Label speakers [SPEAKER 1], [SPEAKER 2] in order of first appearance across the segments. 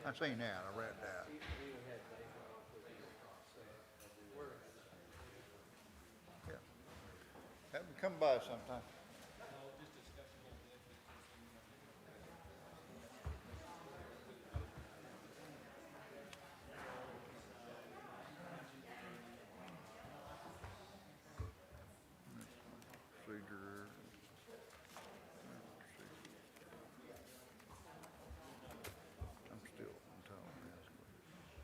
[SPEAKER 1] I seen that, I read that. Yeah. Have them come by sometime. Procedure. I'm still entitled.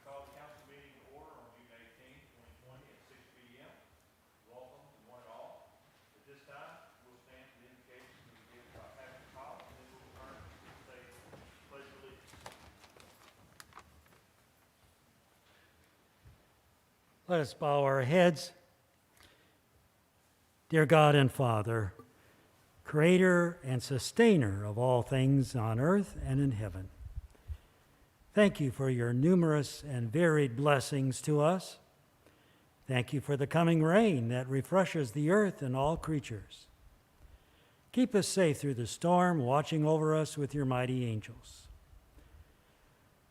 [SPEAKER 2] Call the council meeting to order on June 18, 2020 at 6 p.m. Welcome to one and all. At this time, we'll stand for the invocation and give our pastor call, and then we'll return to say pledge of allegiance.
[SPEAKER 3] Let us bow our heads. Dear God and Father, Creator and Sustainer of all things on earth and in heaven, thank you for your numerous and varied blessings to us. Thank you for the coming rain that refreshes the earth and all creatures. Keep us safe through the storm, watching over us with your mighty angels.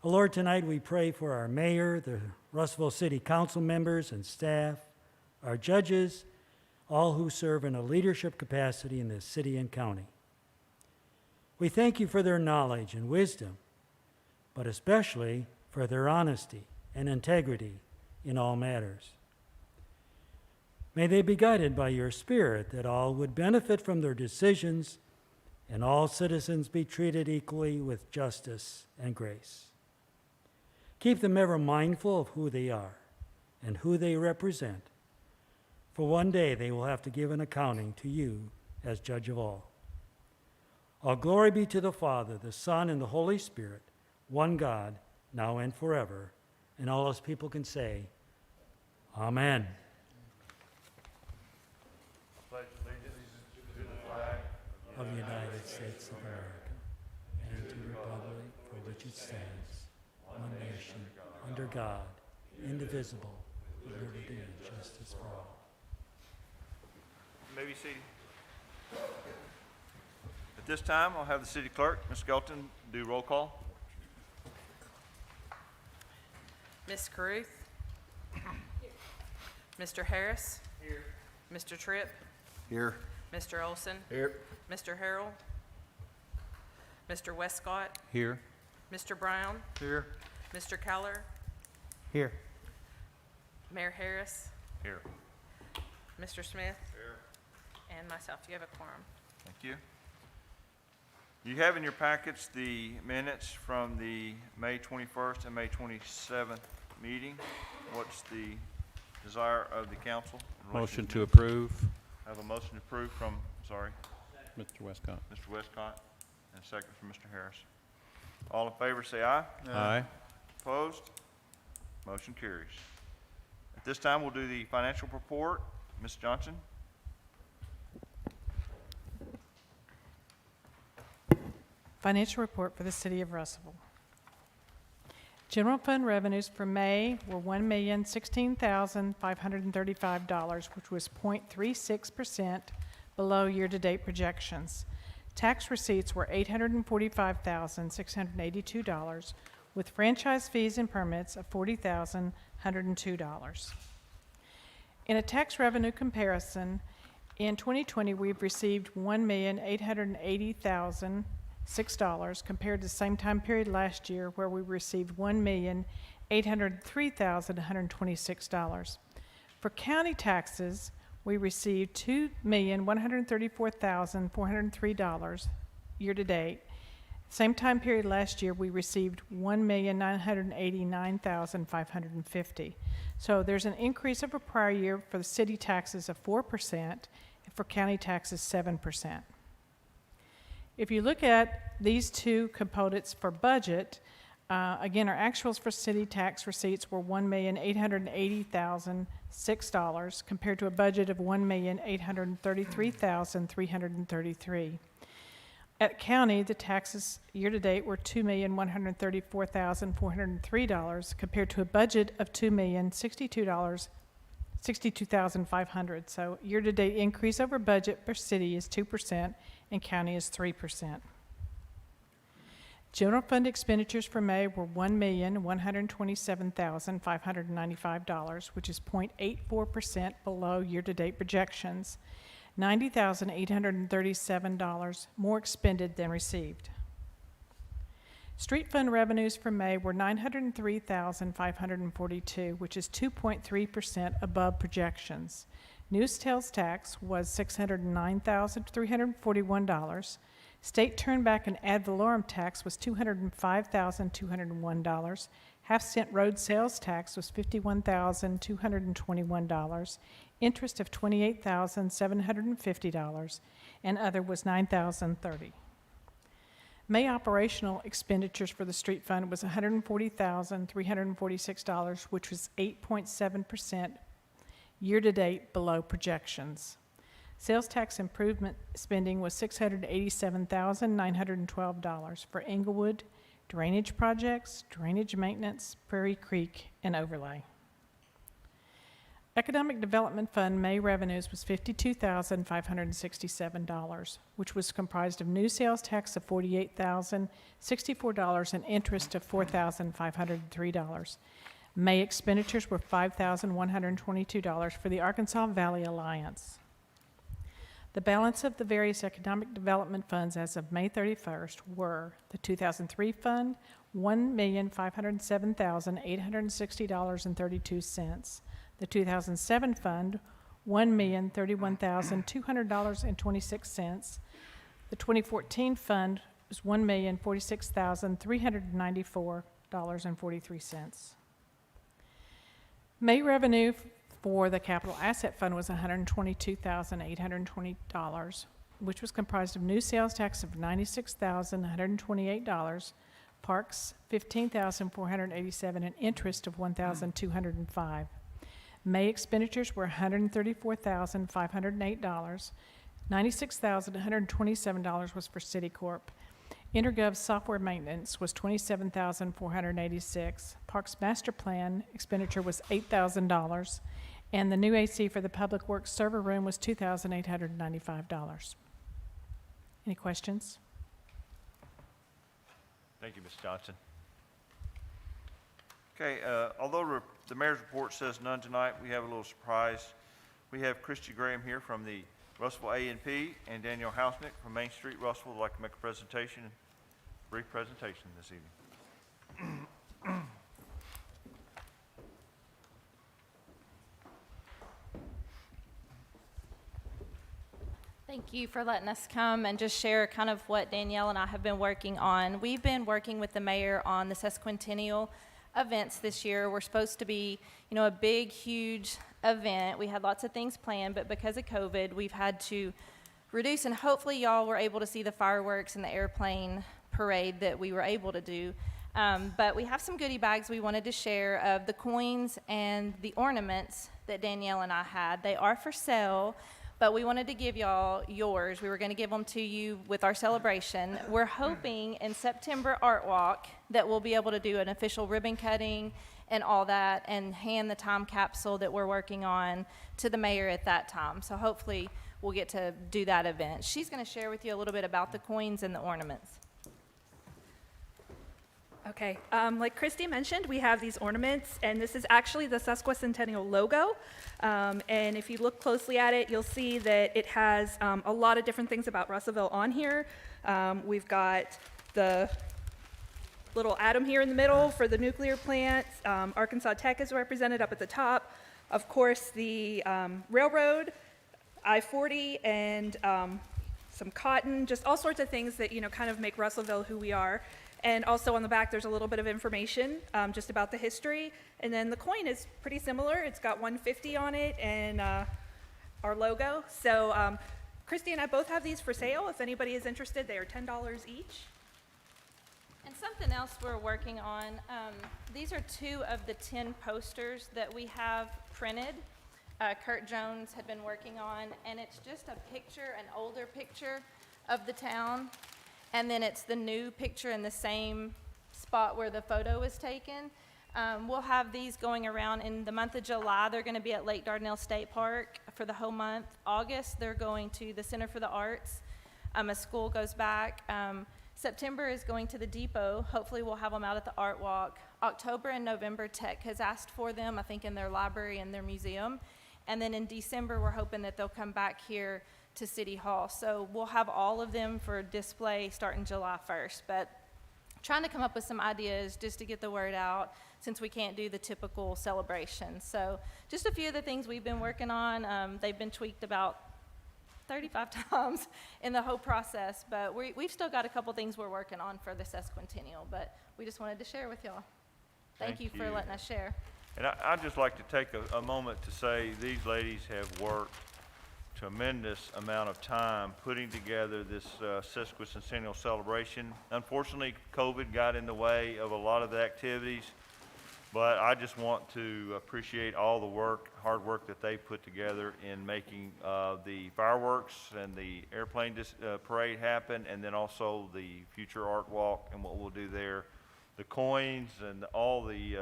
[SPEAKER 3] Oh Lord, tonight we pray for our mayor, the Russellville City Council members and staff, our judges, all who serve in a leadership capacity in this city and county. We thank you for their knowledge and wisdom, but especially for their honesty and integrity in all matters. May they be guided by your Spirit that all would benefit from their decisions and all citizens be treated equally with justice and grace. Keep them ever mindful of who they are and who they represent, for one day they will have to give an accounting to you as judge of all. All glory be to the Father, the Son, and the Holy Spirit, one God, now and forever. And all us people can say, Amen.
[SPEAKER 2] Pledge allegiance to the flag
[SPEAKER 3] Of the United States of America, and to the republic for which it stands, one nation, under God, indivisible, with liberty and justice for all.
[SPEAKER 2] You may be seated. At this time, I'll have the city clerk, Ms. Skelton, do roll call.
[SPEAKER 4] Ms. Caruth? Mr. Harris? Here. Mr. Tripp?
[SPEAKER 1] Here.
[SPEAKER 4] Mr. Olson?
[SPEAKER 1] Here.
[SPEAKER 4] Mr. Harrell? Mr. Westcott?
[SPEAKER 5] Here.
[SPEAKER 4] Mr. Brown?
[SPEAKER 1] Here.
[SPEAKER 4] Mr. Keller?
[SPEAKER 5] Here.
[SPEAKER 4] Mayor Harris?
[SPEAKER 2] Here.
[SPEAKER 4] Mr. Smith?
[SPEAKER 2] Here.
[SPEAKER 4] And myself. You have a quorum.
[SPEAKER 2] Thank you. You have in your packets the minutes from the May 21st and May 27th meeting. What's the desire of the council? in relation
[SPEAKER 5] Motion
[SPEAKER 2] to
[SPEAKER 5] to
[SPEAKER 2] minutes?
[SPEAKER 5] approve.
[SPEAKER 2] I have a motion to approve from,
[SPEAKER 5] Mr. Westcott.
[SPEAKER 2] Mr. Westcott, and a second from Mr. Harris. All in favor, say aye.
[SPEAKER 5] Aye.
[SPEAKER 2] Opposed? Motion carries. At this time, we'll do the financial report. Ms. Johnson?
[SPEAKER 6] Financial report for the city of Russellville. General fund revenues for May were $1,016,535, which was 0.36% below year-to-date projections. Tax receipts were $845,682, with franchise fees and permits of $40,102. In a tax revenue comparison, in 2020, we've received $1,880,006 compared to the same time period last year, where we received $1,803,126. For county taxes, we received $2,134,403 year-to-date. Same time period last year, we received $1,989,550. So there's an increase over prior year for the city taxes of 4%, and for county taxes 7%. If you look at these two components for budget, Again, our actuals for city tax receipts were $1,880,006 compared to a budget of $1,833,333. At county, the taxes year-to-date were $2,134,403 compared to a budget of $2,062,500. So year-to-date increase over budget for city is 2% and county is 3%. General fund expenditures for May were $1,127,595, which is 0.84% below year-to-date projections. $90,837 more expended than received. Street fund revenues for May were $903,542, which is 2.3% above projections. New sales tax was $609,341. State turnback and ad valorem tax was $205,201. Half-cent road sales tax was $51,221. Interest of $28,750, and other was $9,030. May operational expenditures for the street fund was $140,346, which was 8.7% year-to-date below projections. Sales tax improvement spending was $687,912 for Englewood, drainage projects, drainage maintenance, Prairie Creek, and overlay. Economic Development Fund May revenues was $52,567, which was comprised of new sales tax of $48,064 and interest of $4,503. May expenditures were $5,122 for the Arkansas Valley Alliance. The balance of the various economic development funds as of May 31st were the 2003 fund, $1,507,860.32. The 2007 fund, $1,031,200.26. The 2014 fund was $1,046,394.43. May revenue for the Capital Asset Fund was $122,820, which was comprised of new sales tax of $96,128, parks $15,487, and interest of $1,205. May expenditures were $134,508. $96,127 was for Citicorp. Intergov software maintenance was $27,486. Parks Master Plan expenditure was $8,000. And the new AC for the Public Works server room was $2,895. Any questions?
[SPEAKER 2] Thank you, Ms. Johnson. Okay, although the mayor's report says none tonight, we have a little surprise. We have Christy Graham here from the Russellville A&P and Danielle Hausnick from Main Street, Russellville, would like to make a presentation, brief presentation this evening.
[SPEAKER 7] Thank you for letting us come and just share kind of what Danielle and I have been working on. We've been working with the mayor on the sesquicentennial events this year. We're supposed to be, a big, huge event. We had lots of things planned, but because of COVID, we've had to reduce, and hopefully y'all were able to see the fireworks and the airplane parade that we were able to do. But we have some goodie bags we wanted to share of the coins and the ornaments that Danielle and I had. They are for sale, but we wanted to give y'all yours. We were going to give them to you with our celebration. We're hoping in September Art Walk that we'll be able to do an official ribbon cutting and all that and hand the time capsule that we're working on to the mayor at that time. So hopefully we'll get to do that event. She's going to share with you a little bit about the coins and the ornaments.
[SPEAKER 8] Okay, like Christy mentioned, we have these ornaments, and this is actually the sesquicentennial logo. And if you look closely at it, you'll see that it has a lot of different things about Russellville on here. We've got the little atom here in the middle for the nuclear plants. Arkansas Tech is represented up at the top. Of course, the railroad, I-40, and some cotton, just all sorts of things that, kind of make Russellville who we are. And also on the back, there's a little bit of information just about the history. And then the coin is pretty similar. It's got 150 on it and our logo. So Christy and I both have these for sale. If anybody is interested, they are $10 each.
[SPEAKER 7] And something else we're working on, these are 2 of the 10 posters that we have printed. Kurt Jones had been working on, and it's just a picture, an older picture of the town, and then it's the new picture in the same spot where the photo was taken. We'll have these going around in the month of July. They're going to be at Lake Dardanelle State Park for the whole month. August, they're going to the Center for the Arts as school goes back. September is going to the depot. Hopefully we'll have them out at the Art Walk. October and November, Tech has asked for them, I think in their library and their museum. And then in December, we're hoping that they'll come back here to City Hall. So we'll have all of them for display starting July 1st. But trying to come up with some ideas just to get the word out since we can't do the typical celebration. So just a few of the things we've been working on. They've been tweaked about 35 times in the whole process, but we've still got a couple things we're working on for the sesquicentennial, but we just wanted to share with y'all. Thank you for letting us share.
[SPEAKER 2] And I'd just like to take a moment to say these ladies have worked tremendous amount of time putting together this sesquicentennial celebration. Unfortunately, COVID got in the way of a lot of the activities, but I just want to appreciate all the hard work that they put together in making the fireworks and the airplane parade happen, and then also the future art walk and what we'll do there. The coins and all the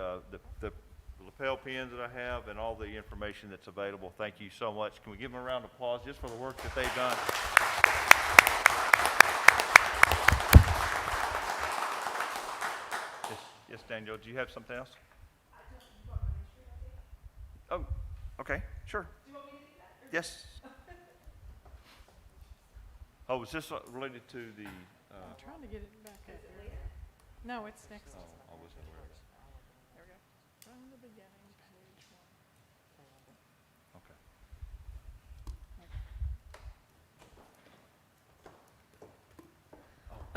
[SPEAKER 2] lapel pins that I have and all the information that's available. Thank you so much. Can we give them a round of applause just for the work that they've done? Yes, Daniel, do you have something else? Oh, okay, sure. Do you want me to do that? Yes. Oh, was this related to the?
[SPEAKER 6] I'm trying to get it back up there. No, it's next.
[SPEAKER 2] Oh, I wasn't aware of it.
[SPEAKER 6] There we go. From the beginning, page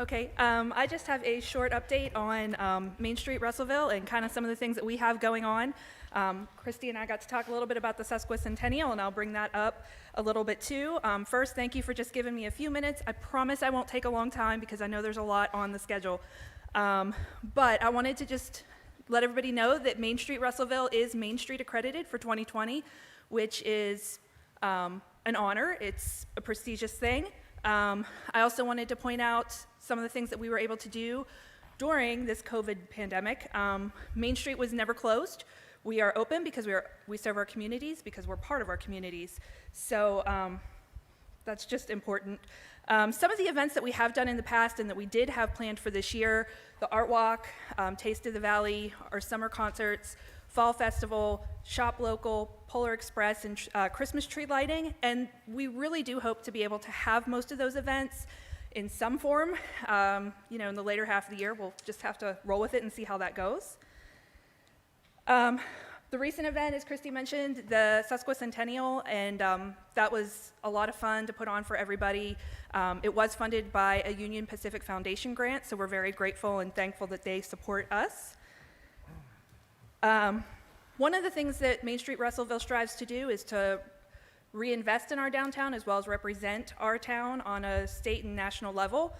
[SPEAKER 6] 1.
[SPEAKER 2] Okay.
[SPEAKER 8] Okay, I just have a short update on Main Street, Russellville, and kind of some of the things that we have going on. Christy and I got to talk a little bit about the sesquicentennial, and I'll bring that up a little bit too. First, thank you for just giving me a few minutes. I promise I won't take a long time because I know there's a lot on the schedule. But I wanted to just let everybody know that Main Street, Russellville is Main Street accredited for 2020, which is an honor. It's a prestigious thing. I also wanted to point out some of the things that we were able to do during this COVID pandemic. Main Street was never closed. We are open because we serve our communities, because we're part of our communities. So that's just important. Some of the events that we have done in the past and that we did have planned for this year, the Art Walk, Taste of the Valley, our summer concerts, Fall Festival, Shop Local, Polar Express, and Christmas tree lighting. And we really do hope to be able to have most of those events in some form. In the later half of the year, we'll just have to roll with it and see how that goes. The recent event, as Christy mentioned, the sesquicentennial, and that was a lot of fun to put on for everybody. It was funded by a Union Pacific Foundation grant, so we're very grateful and thankful that they support us. One of the things that Main Street Russellville strives to do is to reinvest in our downtown as well as represent our town on a state and national level.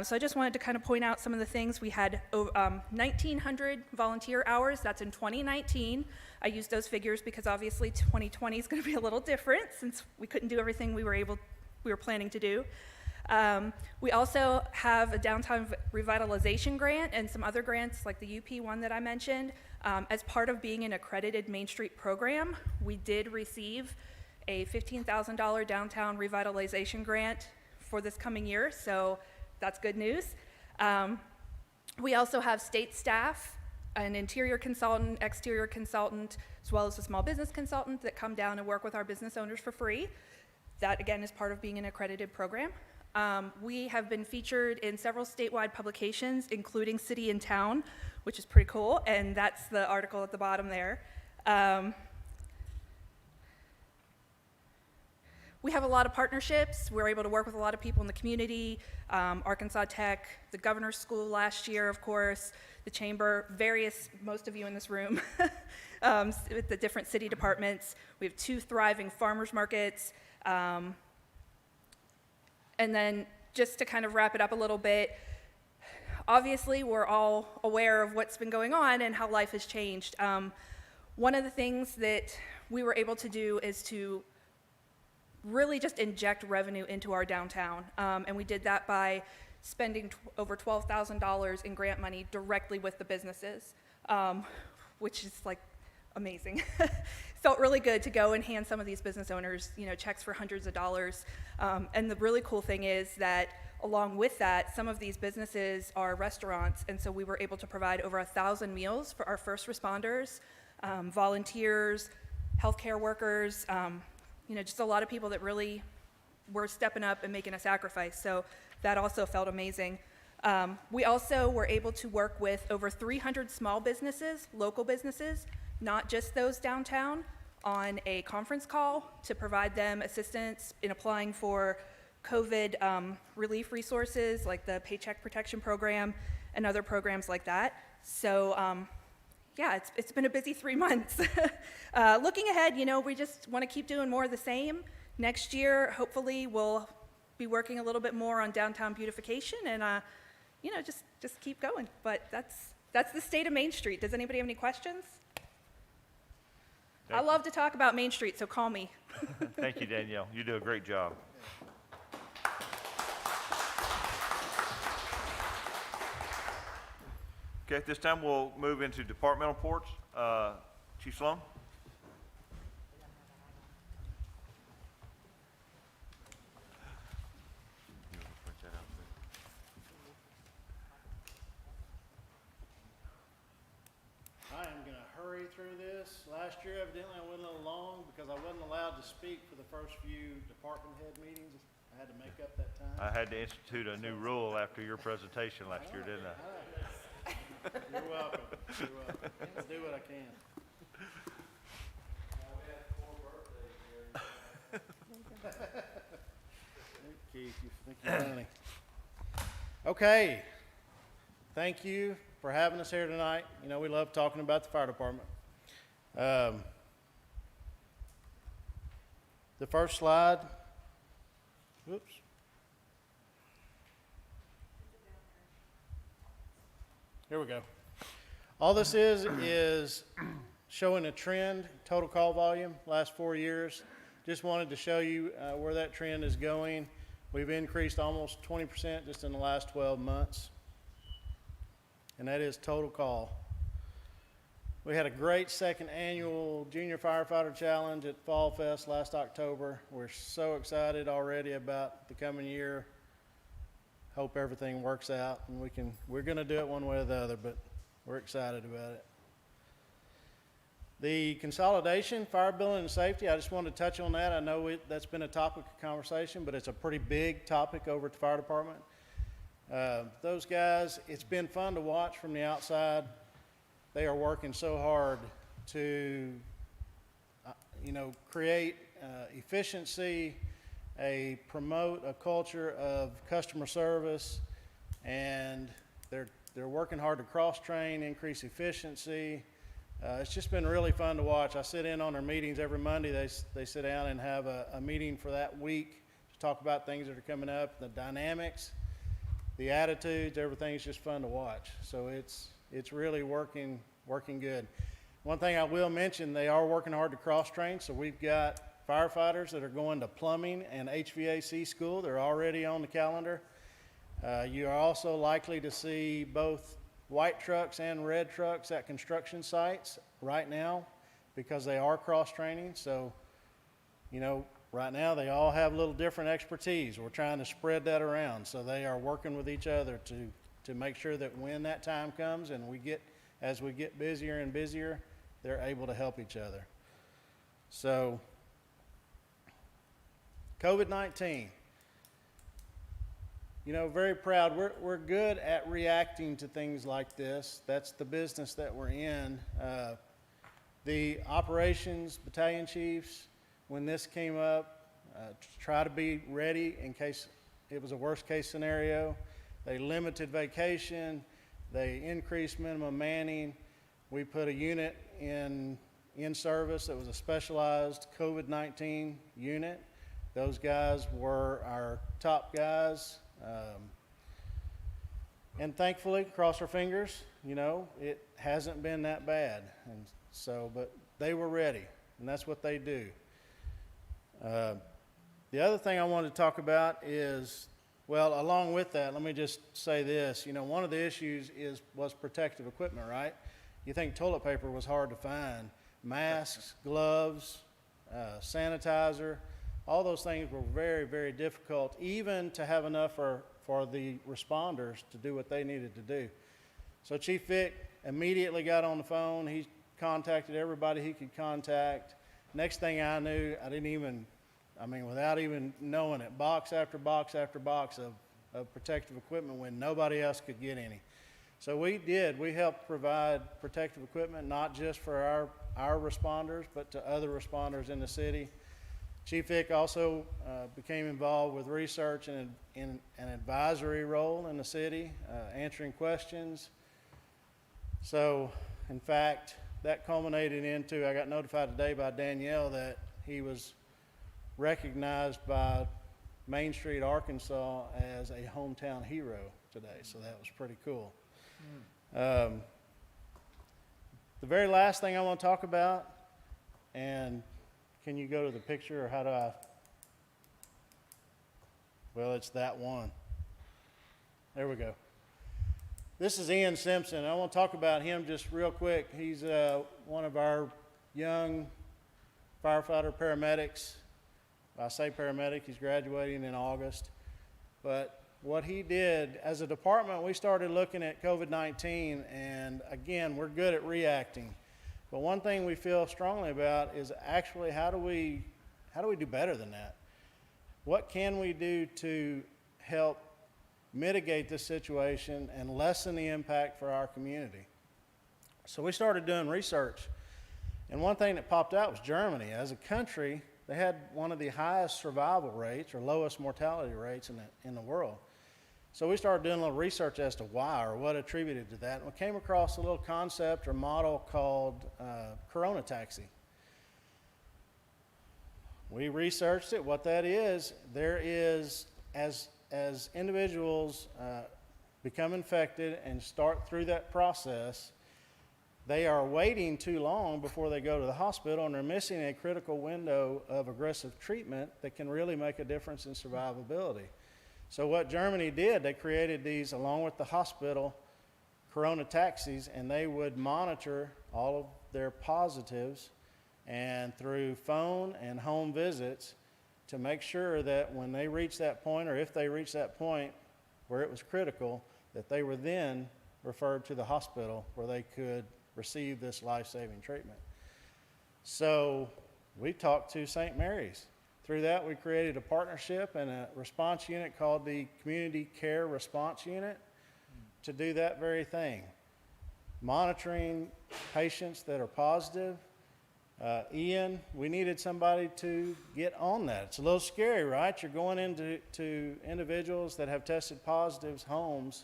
[SPEAKER 8] So I just wanted to kind of point out some of the things. We had 1,900 volunteer hours. That's in 2019. I used those figures because obviously 2020 is going to be a little different since we couldn't do everything we were planning to do. We also have a downtown revitalization grant and some other grants like the UP one that I mentioned. As part of being an accredited Main Street program, we did receive a $15,000 downtown revitalization grant for this coming year, so that's good news. We also have state staff, an interior consultant, exterior consultant, as well as a small business consultant that come down and work with our business owners for free. That, again, is part of being an accredited program. We have been featured in several statewide publications, including City and Town, which is pretty cool, and that's the article at the bottom there. We have a lot of partnerships. We're able to work with a lot of people in the community, Arkansas Tech, the Governor's School last year, of course, the Chamber, most of you in this room, with the different city departments. We have 2 thriving farmers markets. And then just to kind of wrap it up a little bit, obviously, we're all aware of what's been going on and how life has changed. One of the things that we were able to do is to really just inject revenue into our downtown. And we did that by spending over $12,000 in grant money directly with the businesses, which is like amazing. Felt really good to go and hand some of these business owners, checks for hundreds of dollars. And the really cool thing is that along with that, some of these businesses are restaurants, and so we were able to provide over 1,000 meals for our first responders, volunteers, healthcare workers, just a lot of people that really were stepping up and making a sacrifice. So that also felt amazing. We also were able to work with over 300 small businesses, local businesses, not just those downtown, on a conference call to provide them assistance in applying for COVID relief resources like the Paycheck Protection Program and other programs like that. So yeah, it's been a busy 3 months. Looking ahead, we just want to keep doing more of the same. Next year, hopefully, we'll be working a little bit more on downtown beautification and, just keep going. But that's the state of Main Street. Does anybody have any questions? I love to talk about Main Street, so call me.
[SPEAKER 2] Thank you, Danielle. You do a great job. Okay, at this time, we'll move into departmental reports. Chief Sloan?
[SPEAKER 9] I am going to hurry through this. Last year, evidently, I went a little long because I wasn't allowed to speak for the first few department head meetings. I had to make up that time.
[SPEAKER 2] I had to institute a new rule after your presentation last year, didn't I?
[SPEAKER 9] You're welcome. You're welcome. I'll do what I can. Keith, you think you're funny. Okay. Thank you for having us here tonight. We love talking about the fire department. The first slide. Whoops. Here we go. All this is showing a trend, total call volume, last 4 years. Just wanted to show you where that trend is going. We've increased almost 20% just in the last 12 months. And that is total call. We had a great second annual Junior Firefighter Challenge at Fall Fest last October. We're so excited already about the coming year. Hope everything works out, and we're going to do it one way or the other, but we're excited about it. The consolidation, fire building and safety, I just wanted to touch on that. I know that's been a topic of conversation, but it's a pretty big topic over at the fire department. Those guys, it's been fun to watch from the outside. They are working so hard to, create efficiency, promote a culture of customer service, and they're working hard to cross-train, increase efficiency. It's just been really fun to watch. I sit in on their meetings every Monday. They sit down and have a meeting for that week to talk about things that are coming up, the dynamics, the attitudes, everything's just fun to watch. So it's really working good. One thing I will mention, they are working hard to cross-train, so we've got firefighters that are going to plumbing and HVAC school. They're already on the calendar. You are also likely to see both white trucks and red trucks at construction sites right now because they are cross-training. So, right now they all have a little different expertise. We're trying to spread that around. So they are working with each other to make sure that when that time comes and as we get busier and busier, they're able to help each other. So, COVID-19. Very proud. We're good at reacting to things like this. That's the business that we're in. The operations battalion chiefs, when this came up, try to be ready in case it was a worst case scenario. They limited vacation. They increased minimum manning. We put a unit in service that was a specialized COVID-19 unit. Those guys were our top guys. And thankfully, cross our fingers, you know, it hasn't been that bad. And so, but they were ready, and that's what they do. The other thing I wanted to talk about is, well, along with that, let me just say this. You know, one of the issues was protective equipment, right? You think toilet paper was hard to find. Masks, gloves, sanitizer, all those things were very, very difficult, even to have enough for the responders to do what they needed to do. So Chief Vic immediately got on the phone. He contacted everybody he could contact. Next thing I knew, without even knowing it, box after box after box of protective equipment when nobody else could get any. So we helped provide protective equipment, not just for our responders, but to other responders in the city. Chief Vic also became involved with research and in an advisory role in the city, answering questions. So, in fact, that culminated into, I got notified today by Danielle that he was recognized by Main Street, Arkansas as a hometown hero today, so that was pretty cool. The very last thing I want to talk about, and can you go to the picture, or how do I? Well, it's that one. There we go. This is Ian Simpson. I want to talk about him just real quick. He's one of our young firefighter paramedics. I say paramedic, he's graduating in August. But what he did, as a department, we started looking at COVID-19, and again, we're good at reacting. But one thing we feel strongly about is actually how do we do better than that? What can we do to help mitigate this situation and lessen the impact for our community? So we started doing research, and one thing that popped out was Germany. As a country, they had one of the highest survival rates or lowest mortality rates in the world. So we started doing a little research as to why or what attributed to that. And we came across a little concept or model called Corona taxi. We researched it. What that is, there is, as individuals become infected and start through that process, they are waiting too long before they go to the hospital, and they're missing a critical window of aggressive treatment that can really make a difference in survivability. So what Germany did, they created these along with the hospital Corona taxis, and they would monitor all of their positives and through phone and home visits to make sure that when they reach that point, or if they reach that point where it was critical, that they were then referred to the hospital where they could receive this life-saving treatment. So we talked to St. Mary's. Through that, we created a partnership and a response unit called the Community Care Response Unit to do that very thing. Monitoring patients that are positive. Ian, we needed somebody to get on that. It's a little scary, right? You're going into individuals that have tested positive's homes,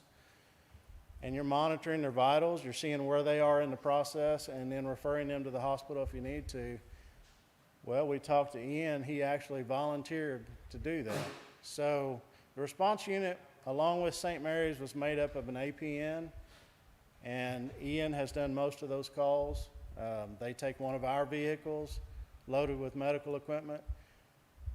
[SPEAKER 9] and you're monitoring their vitals. You're seeing where they are in the process and then referring them to the hospital if you need to. Well, we talked to Ian. He actually volunteered to do that. So the response unit, along with St. Mary's, was made up of an APN, and Ian has done most of those calls. They take one of our vehicles loaded with medical equipment.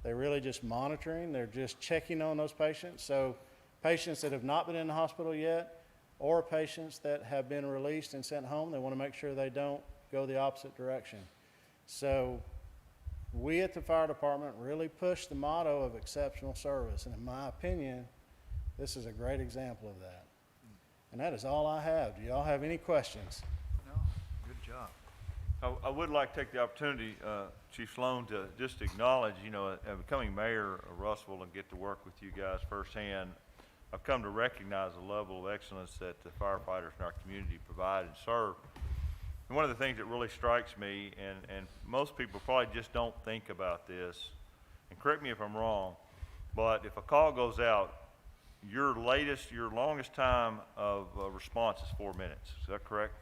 [SPEAKER 9] They're really just monitoring. They're just checking on those patients. So patients that have not been in the hospital yet, or patients that have been released and sent home, they want to make sure they don't go the opposite direction. So we at the fire department really push the motto of exceptional service, and in my opinion, this is a great example of that. And that is all I have. Do y'all have any questions?
[SPEAKER 1] No, good job.
[SPEAKER 2] I would like to take the opportunity, Chief Sloan, to just acknowledge, becoming mayor of Russellville and get to work with you guys firsthand. I've come to recognize the level of excellence that the firefighters in our community provide and serve. And one of the things that really strikes me, and most people probably just don't think about this, and correct me if I'm wrong, but if a call goes out, your longest time of response is 4 minutes. Is that correct?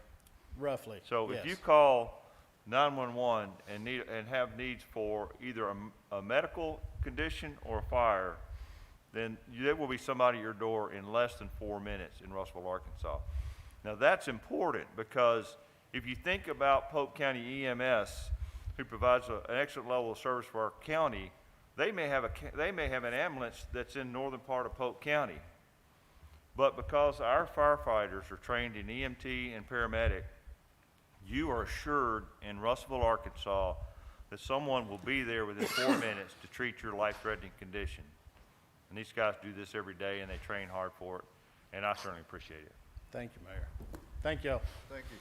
[SPEAKER 9] Roughly.
[SPEAKER 2] So
[SPEAKER 9] yes.
[SPEAKER 2] if you call 911 and have needs for either a medical condition or a fire, then there will be somebody at your door in less than 4 minutes in Russellville, Arkansas. Now, that's important because if you think about Polk County EMS, who provides an excellent level of service for our county, they may have an ambulance that's in northern part of Polk County. But because our firefighters are trained in EMT and paramedic, you are assured in Russellville, Arkansas, that someone will be there within 4 minutes to treat your life-threatening condition. And these guys do this every day, and they train hard for it, and I certainly appreciate it.
[SPEAKER 9] Thank you, Mayor. Thank y'all.
[SPEAKER 1] Thank you.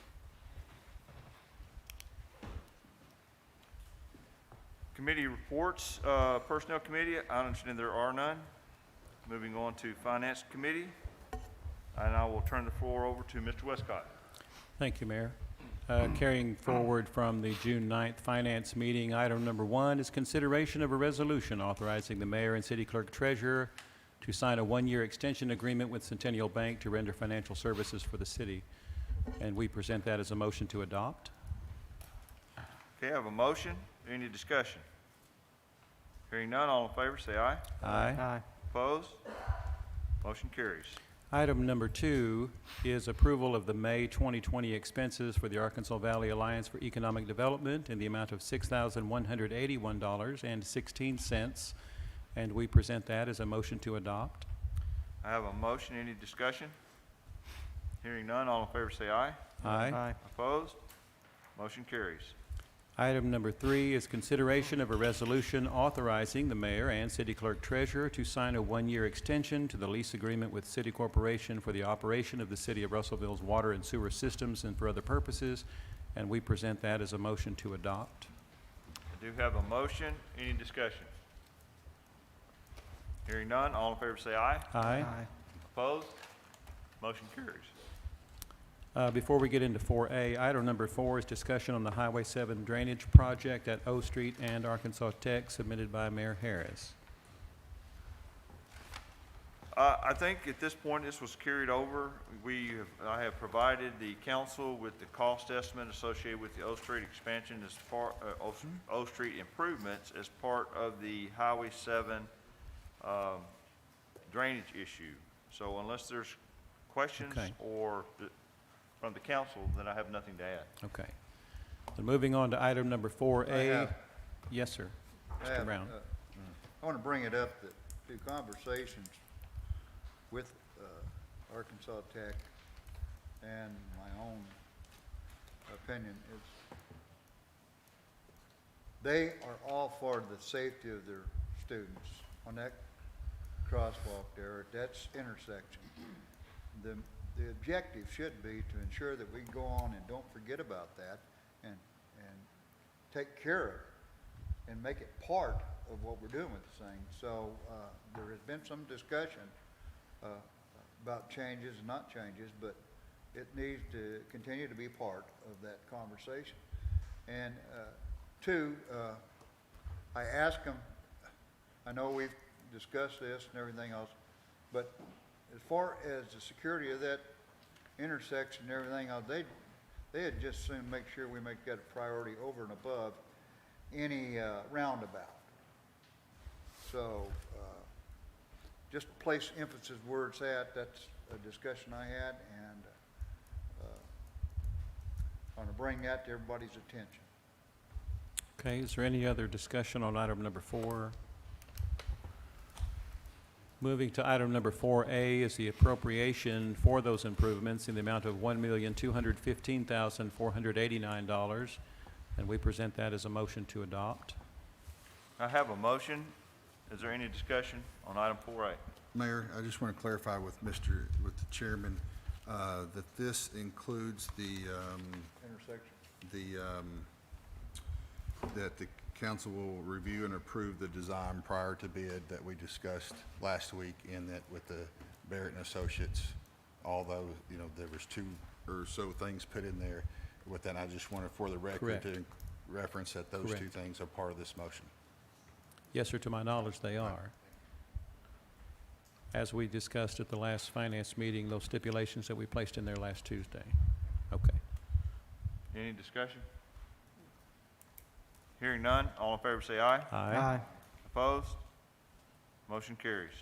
[SPEAKER 2] Committee reports, Personnel Committee, I understand there are none. Moving on to Finance Committee, and I will turn the floor over to Mr. Westcott.
[SPEAKER 5] Thank you, Mayor. Carrying forward from the June 9th Finance meeting, item number 1 is consideration of a resolution authorizing the mayor and city clerk treasurer to sign a 1-year extension agreement with Centennial Bank to render financial services for the city. And we present that as a motion to adopt.
[SPEAKER 2] Okay, I have a motion. Any discussion? Hearing none, all in favor say aye.
[SPEAKER 5] Aye.
[SPEAKER 2] Opposed? Motion carries.
[SPEAKER 5] Item number 2 is approval of the May 2020 expenses for the Arkansas Valley Alliance for Economic Development in the amount of $6,181.16, and we present that as a motion to adopt.
[SPEAKER 2] I have a motion. Any discussion? Hearing none, all in favor say aye.
[SPEAKER 5] Aye.
[SPEAKER 2] Opposed? Motion carries.
[SPEAKER 5] Item number 3 is consideration of a resolution authorizing the mayor and city clerk treasurer to sign a 1-year extension to the lease agreement with City Corporation for the operation of the city of Russellville's water and sewer systems and for other purposes, and we present that as a motion to adopt.
[SPEAKER 2] I do have a motion. Any discussion? Hearing none, all in favor say aye.
[SPEAKER 5] Aye.
[SPEAKER 2] Opposed? Motion carries.
[SPEAKER 5] Before we get into 4A, item number 4 is discussion on the Highway 7 drainage project at O Street and Arkansas Tech, submitted by Mayor Harris.
[SPEAKER 2] I think at this point, this was carried over. I have provided the council with the cost estimate associated with the O Street expansion as part, O Street improvements as part of the Highway 7 drainage issue. So unless there's questions
[SPEAKER 5] Okay.
[SPEAKER 2] or from the council, then I have nothing to add.
[SPEAKER 5] Okay. So moving on to item number 4A.
[SPEAKER 1] I have-
[SPEAKER 5] Yes, sir.
[SPEAKER 1] I
[SPEAKER 5] Mr.
[SPEAKER 1] have,
[SPEAKER 5] Brown.
[SPEAKER 1] I want to bring it up that through conversations with Arkansas Tech and my own opinion is they are all for the safety of their students on that crosswalk there at that intersection. The objective should be to ensure that we go on and don't forget about that and take care of it and make it part of what we're doing with the thing. So there has been some discussion about changes and not changes, but it needs to continue to be part of that conversation. And 2, I asked them, I know we've discussed this and everything else, but as far as the security of that intersection and everything else, they had just soon make sure we make that a priority over and above any roundabout. So just place emphasis where it's at. That's a discussion I had, and I want to bring that to everybody's attention.
[SPEAKER 5] Okay, is there any other discussion on item number 4? Moving to item number 4A is the appropriation for those improvements in the amount of $1,215,489, and we present that as a motion to adopt.
[SPEAKER 2] I have a motion. Is there any discussion on item 4A?
[SPEAKER 10] Mayor, I just want to clarify with the chairman, that this includes
[SPEAKER 1] Intersection.
[SPEAKER 10] that the council will review and approve the design prior to bid that we discussed last week, in that with the Barrett and Associates, although, there was 2 or so things put in there with that. I just wanted for the record
[SPEAKER 5] Correct.
[SPEAKER 10] to reference that those
[SPEAKER 5] Correct.
[SPEAKER 10] 2 things are part of this motion.
[SPEAKER 5] Yes, sir, to my knowledge, they are. As we discussed at the last finance meeting, those stipulations that we placed in there last Tuesday. Okay.
[SPEAKER 2] Any discussion? Hearing none, all in favor say aye.
[SPEAKER 5] Aye.
[SPEAKER 2] Opposed? Motion carries.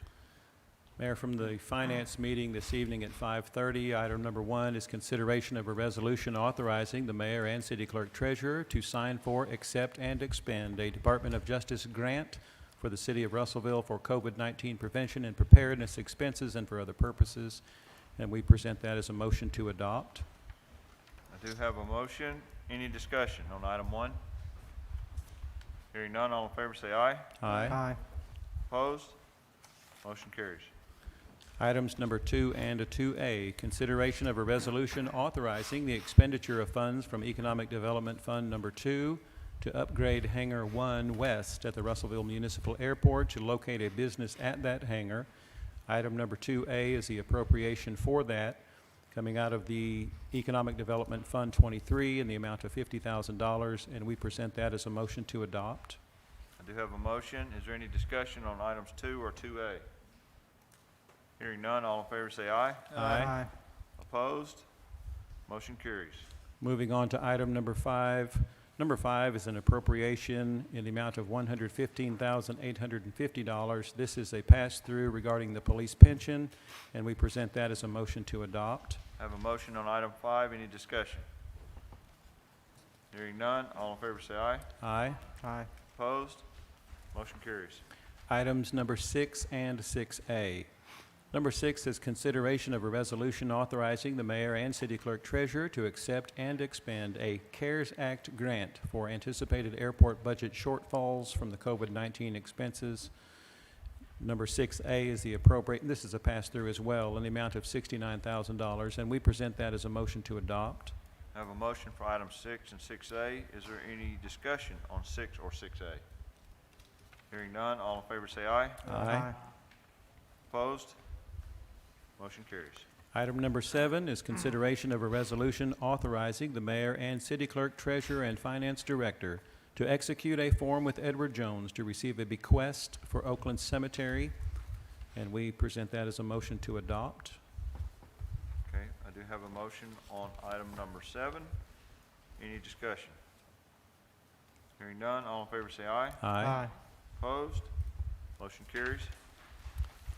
[SPEAKER 5] Mayor, from the finance meeting this evening at 5:30, item number 1 is consideration of a resolution authorizing the mayor and city clerk treasurer to sign for, accept, and expend a Department of Justice grant for the city of Russellville for COVID-19 prevention and preparedness expenses and for other purposes. And we present that as a motion to adopt.
[SPEAKER 2] I do have a motion. Any discussion on item 1? Hearing none, all in favor say aye.
[SPEAKER 5] Aye.
[SPEAKER 2] Opposed? Motion carries.
[SPEAKER 5] Items number 2 and 2A, consideration of a resolution authorizing the expenditure of funds from Economic Development Fund Number 2 to upgrade Hangar 1 West at the Russellville Municipal Airport to locate a business at that hangar. Item number 2A is the appropriation for that, coming out of the Economic Development Fund 23 in the amount of $50,000, and we present that as a motion to adopt.
[SPEAKER 2] I do have a motion. Is there any discussion on items 2 or 2A? Hearing none, all in favor say aye.
[SPEAKER 5] Aye.
[SPEAKER 2] Opposed? Motion carries.
[SPEAKER 5] Moving on to item number 5. Number 5 is an appropriation in the amount of $115,850. This is a pass-through regarding the police pension, and we present that as a motion to adopt.
[SPEAKER 2] I have a motion on item 5. Any discussion? Hearing none, all in favor say aye.
[SPEAKER 5] Aye.
[SPEAKER 2] Opposed? Motion carries.
[SPEAKER 5] Items number 6 and 6A. Number 6 is consideration of a resolution authorizing the mayor and city clerk treasurer to accept and expend a CARES Act grant for anticipated airport budget shortfalls from the COVID-19 expenses. Number 6A is the appropriate, this is a pass-through as well, in the amount of $69,000, and we present that as a motion to adopt.
[SPEAKER 2] I have a motion for items 6 and 6A. Is there any discussion on 6 or 6A? Hearing none, all in favor say aye.
[SPEAKER 5] Aye.
[SPEAKER 2] Opposed? Motion carries.
[SPEAKER 5] Item number 7 is consideration of a resolution authorizing the mayor and city clerk, treasurer, and finance director to execute a form with Edward Jones to receive a bequest for Oakland Cemetery, and we present that as a motion to adopt.
[SPEAKER 2] Okay, I do have a motion on item number 7. Any discussion? Hearing none, all in favor say aye.
[SPEAKER 5] Aye.
[SPEAKER 2] Opposed? Motion carries.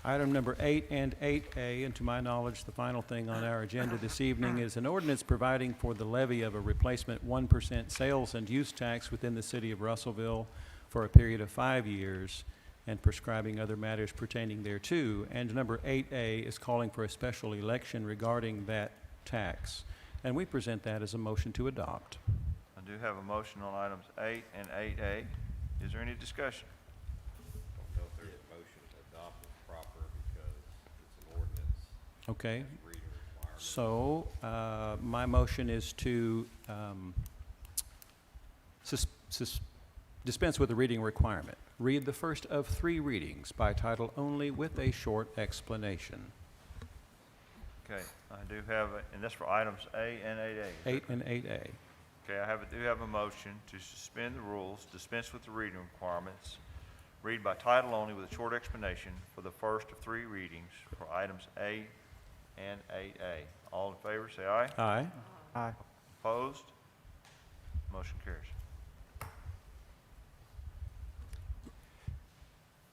[SPEAKER 5] Item number 8 and 8A, and to my knowledge, the final thing on our agenda this evening is an ordinance providing for the levy of a replacement 1% sales and use tax within the city of Russellville for a period of 5 years and prescribing other matters pertaining thereto. And number 8A is calling for a special election regarding that tax. And we present that as a motion to adopt.
[SPEAKER 2] I do have a motion on items 8 and 8A. Is there any discussion?
[SPEAKER 11] Don't know if there's a motion to adopt it proper because it's an ordinance
[SPEAKER 5] Okay?
[SPEAKER 11] reading requirement.
[SPEAKER 5] So, my motion is to dispense with the reading requirement. Read the first of 3 readings by title only with a short explanation.
[SPEAKER 2] Okay, I do have, and that's for items A and 8A.
[SPEAKER 5] 8 and 8A.
[SPEAKER 2] Okay, I do have a motion to suspend the rules, dispense with the reading requirements, read by title only with a short explanation for the first of 3 readings for items A and 8A. All in favor, say aye.
[SPEAKER 5] Aye.
[SPEAKER 2] Opposed? Motion carries.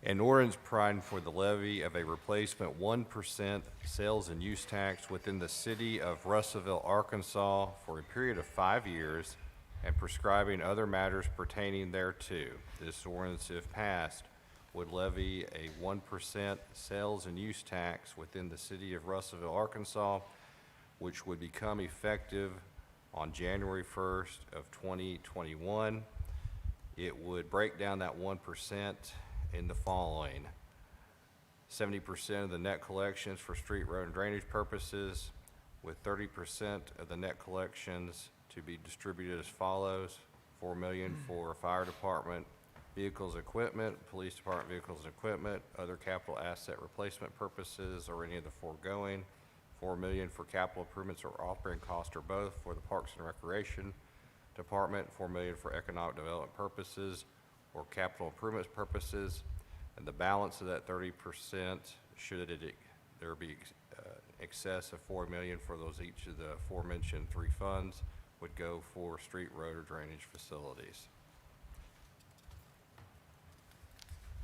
[SPEAKER 11] An ordinance providing for the levy of a replacement 1% sales and use tax within the city of Russellville, Arkansas for a period of 5 years and prescribing other matters pertaining thereto. This ordinance, if passed, would levy a 1% sales and use tax within the city of Russellville, Arkansas, which would become effective on January 1st of 2021. It would break down that 1% in the following: 70% of the net collections for street, road, and drainage purposes, with 30% of the net collections to be distributed as follows: $4 million for fire department vehicles, equipment, police department vehicles and equipment, other capital asset replacement purposes, or any of the foregoing; $4 million for capital improvements or operating cost or both for the Parks and Recreation Department, $4 million for economic development purposes or capital improvements purposes, and the balance of that 30%, should there be excess of $4 million for those, each of the aforementioned 3 funds, would go for street, road, or drainage facilities.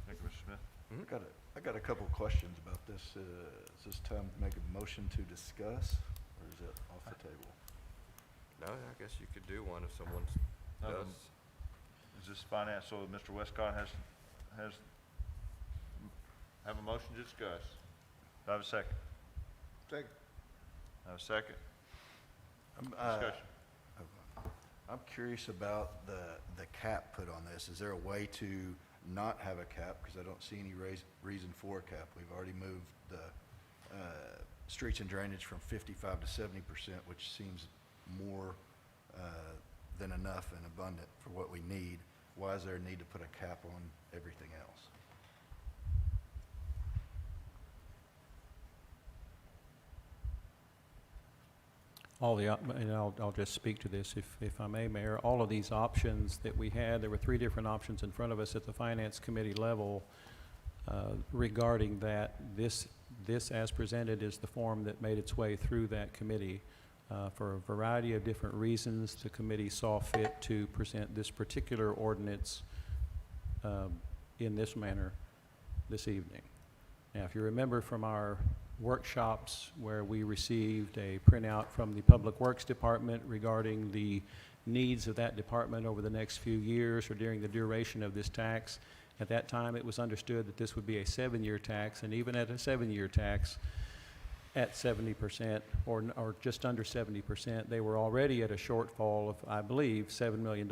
[SPEAKER 2] Thank you, Mr. Smith.
[SPEAKER 12] I got a couple of questions about this. Is this time to make a motion to discuss, or is it off the table?
[SPEAKER 11] No, I guess you could do one if someone does.
[SPEAKER 2] Is this finance, so Mr. Westcott has have a motion to discuss? Do I have a second?
[SPEAKER 1] Second.
[SPEAKER 2] I have a second? Discussion.
[SPEAKER 12] I'm curious about the cap put on this. Is there a way to not have a cap? Because I don't see any reason for a cap. We've already moved the streets and drainage from 55 to 70%, which seems more than enough and abundant for what we need. Why is there a need to put a cap on everything else?
[SPEAKER 5] And I'll just speak to this if I may, Mayor. All of these options that we had, there were 3 different options in front of us at the Finance Committee level regarding that. This as presented is the form that made its way through that committee. For a variety of different reasons, the committee saw fit to present this particular ordinance in this manner this evening. Now, if you remember from our workshops where we received a printout from the Public Works Department regarding the needs of that department over the next few years or during the duration of this tax, at that time it was understood that this would be a 7-year tax, and even at a 7-year tax, at 70% or just under 70%, they were already at a shortfall of, I believe, $7 million,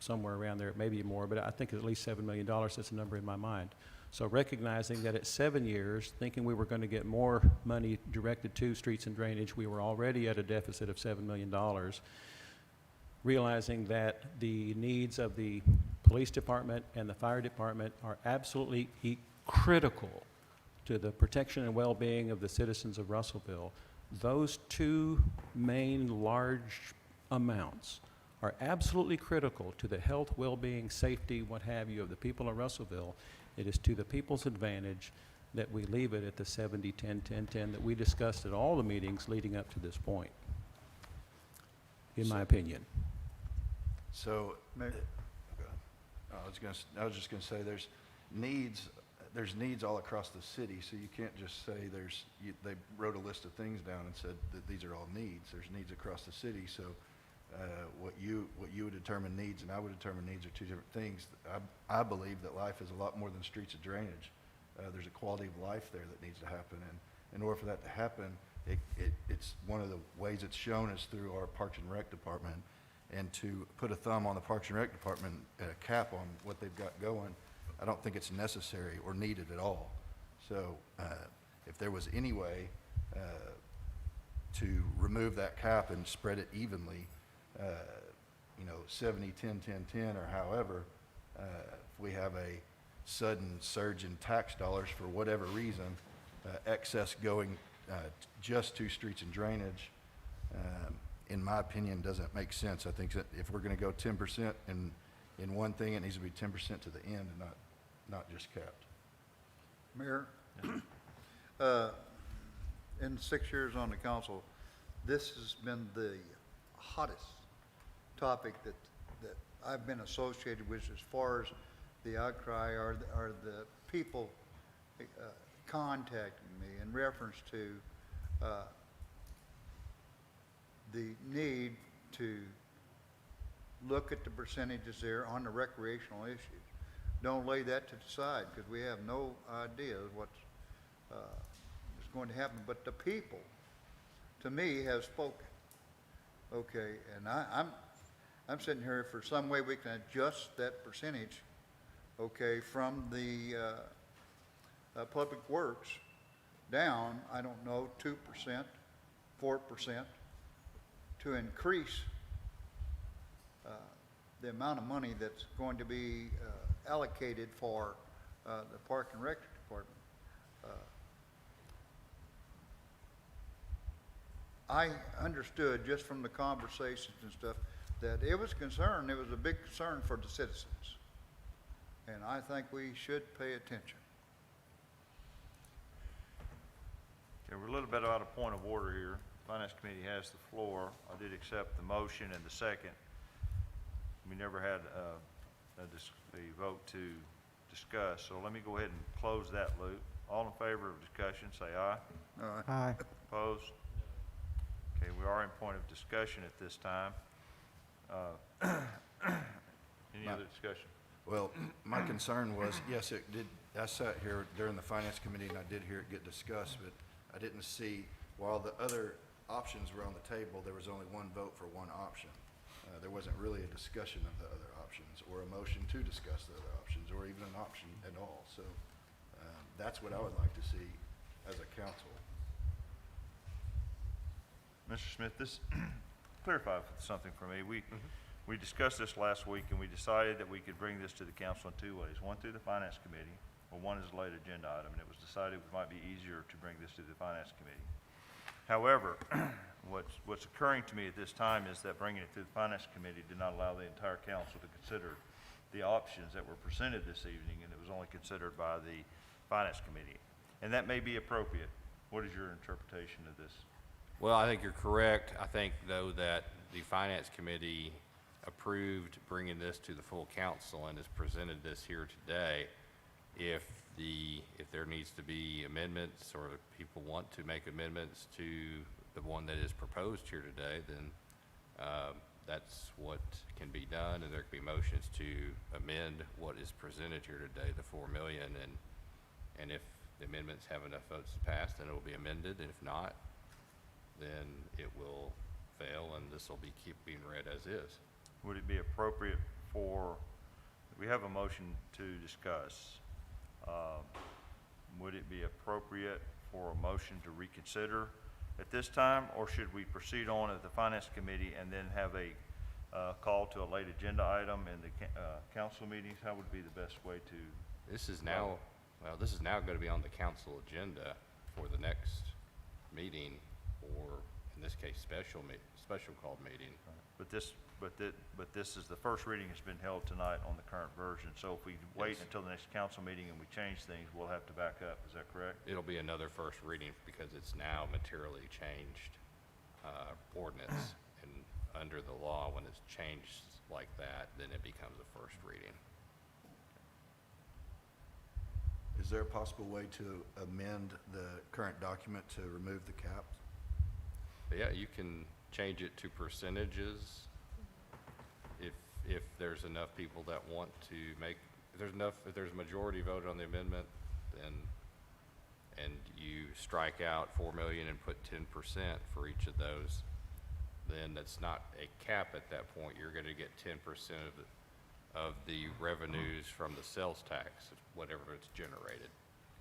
[SPEAKER 5] somewhere around there, maybe more, but I think at least $7 million. That's a number in my mind. So recognizing that at 7 years, thinking we were going to get more money directed to streets and drainage, we were already at a deficit of $7 million. Realizing that the needs of the police department and the fire department are absolutely critical to the protection and well-being of the citizens of Russellville, those 2 main large amounts are absolutely critical to the health, well-being, safety, what have you, of the people of Russellville. It is to the people's advantage that we leave it at the 70, 10, 10, 10 that we discussed at all the meetings leading up to this point, in my opinion.
[SPEAKER 12] So,
[SPEAKER 1] Mayor?
[SPEAKER 12] I was just gonna say there's needs all across the city, so you can't just say they wrote a list of things down and said that these are all needs. There's needs across the city, so what you would determine needs and I would determine needs are 2 different things. I believe that life is a lot more than streets and drainage. There's a quality of life there that needs to happen, and in order for that to happen, it's one of the ways it's shown is through our Parks and Rec department. And to put a thumb on the Parks and Rec department, a cap on what they've got going, I don't think it's necessary or needed at all. So if there was any way to remove that cap and spread it evenly, 70, 10, 10, 10, or however, if we have a sudden surge in tax dollars for whatever reason, excess going just to streets and drainage, in my opinion, doesn't make sense. I think that if we're going to go 10% in one thing, it needs to be 10% to the end and not just capped.
[SPEAKER 1] Mayor, in 6 years on the council, this has been the hottest topic that I've been associated with as far as the outcry or the people contacting me in reference to the need to look at the percentages there on the recreational issues. Don't lay that to the side, because we have no idea what's is going to happen. But the people, to me, have spoken. Okay, and I'm sitting here for some way we can adjust that percentage, okay, from the public works down, I don't know, 2%, 4%, to increase the amount of money that's going to be allocated for the Park and Rec Department. I understood just from the conversations and stuff that it was a big concern for the citizens. And I think we should pay attention.
[SPEAKER 2] Okay, we're a little bit out of point of order here. Finance Committee has the floor. I did accept the motion and the second. We never had a vote to discuss. So let me go ahead and close that loop. All in favor of discussion, say aye.
[SPEAKER 1] Aye.
[SPEAKER 2] Opposed? Okay, we are in point of discussion at this time. Any other discussion?
[SPEAKER 12] Well, my concern was, yes, it did, I sat here during the finance committee and I did hear it get discussed, but I didn't see, while the other options were on the table, there was only one vote for one option. There wasn't really a discussion of the other options or a motion to discuss the other options or even an option at all. So that's what I would like to see as a council.
[SPEAKER 2] Mr. Smith, this clarified something for me. We discussed this last week, and we decided that we could bring this to the council in two ways. One through the finance committee, or one as a late agenda item, and it was decided it might be easier to bring this to the finance committee. However, what's occurring to me at this time is that bringing it to the finance committee did not allow the entire council to consider the options that were presented this evening, and it was only considered by the finance committee. And that may be appropriate. What is your interpretation of this?
[SPEAKER 11] Well, I think you're correct. I think, though, that the Finance Committee approved bringing this to the full council and has presented this here today. If there needs to be amendments or people want to make amendments to the one that is proposed here today, then that's what can be done, and there can be motions to amend what is presented here today, the 4 million, and if the amendments have enough votes to pass, then it will be amended, and if not, then it will fail, and this will keep being read as is.
[SPEAKER 2] Would it be appropriate for, we have a motion to discuss. Would it be appropriate for a motion to reconsider at this time, or should we proceed on at the finance committee and then have a call to a late agenda item in the council meetings? How would be the best way to?
[SPEAKER 11] This is now going to be on the council agenda for the next meeting, or in this case, special called meeting.
[SPEAKER 2] But this is the first reading has been held tonight on the current version. So if we wait
[SPEAKER 11] Yes.
[SPEAKER 2] until the next council meeting and we change things, we'll have to back up. Is that correct?
[SPEAKER 11] It'll be another first reading because it's now materially changed ordinance, and under the law, when it's changed like that, then it becomes a first reading.
[SPEAKER 12] Is there a possible way to amend the current document to remove the caps?
[SPEAKER 11] But yeah, you can change it to percentages if there's enough people that want to make, if there's a majority vote on the amendment, then, and you strike out 4 million and put 10% for each of those, then that's not a cap at that point. You're going to get 10% of the revenues from the sales tax, whatever it's generated.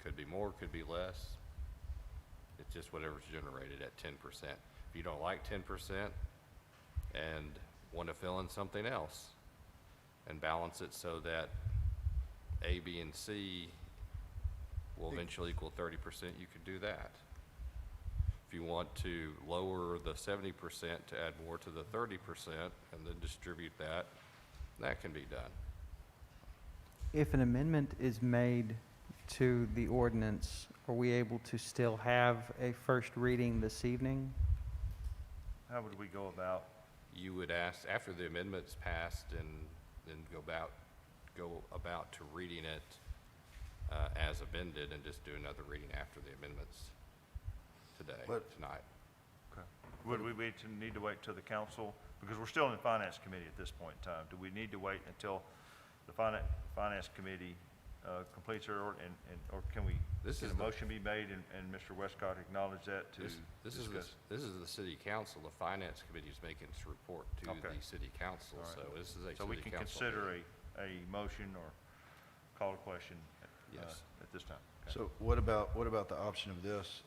[SPEAKER 11] Could be more, could be less. It's just whatever's generated at 10%. If you don't like 10% and want to fill in something else and balance it so that A, B, and C will eventually equal 30%, you could do that. If you want to lower the 70% to add more to the 30% and then distribute that, that can be done.
[SPEAKER 13] If an amendment is made to the ordinance, are we able to still have a first reading this evening?
[SPEAKER 2] How would we go about?
[SPEAKER 11] You would ask, after the amendment's passed, and then go about to reading it as amended, and just do another reading after the amendments tonight.
[SPEAKER 2] Okay. Would we need to wait till the council, because we're still in the finance committee at this point in time. Do we need to wait until the finance committee completes their, or can we, can a motion be made and Mr. Westcott acknowledge that to discuss?
[SPEAKER 11] This is the city council. The finance committee is making its report to the city council,
[SPEAKER 2] All right.
[SPEAKER 11] so this is a city council.
[SPEAKER 2] So we can consider a motion or call a question
[SPEAKER 11] Yes.
[SPEAKER 2] at this time. Okay.
[SPEAKER 12] So what about the option of this,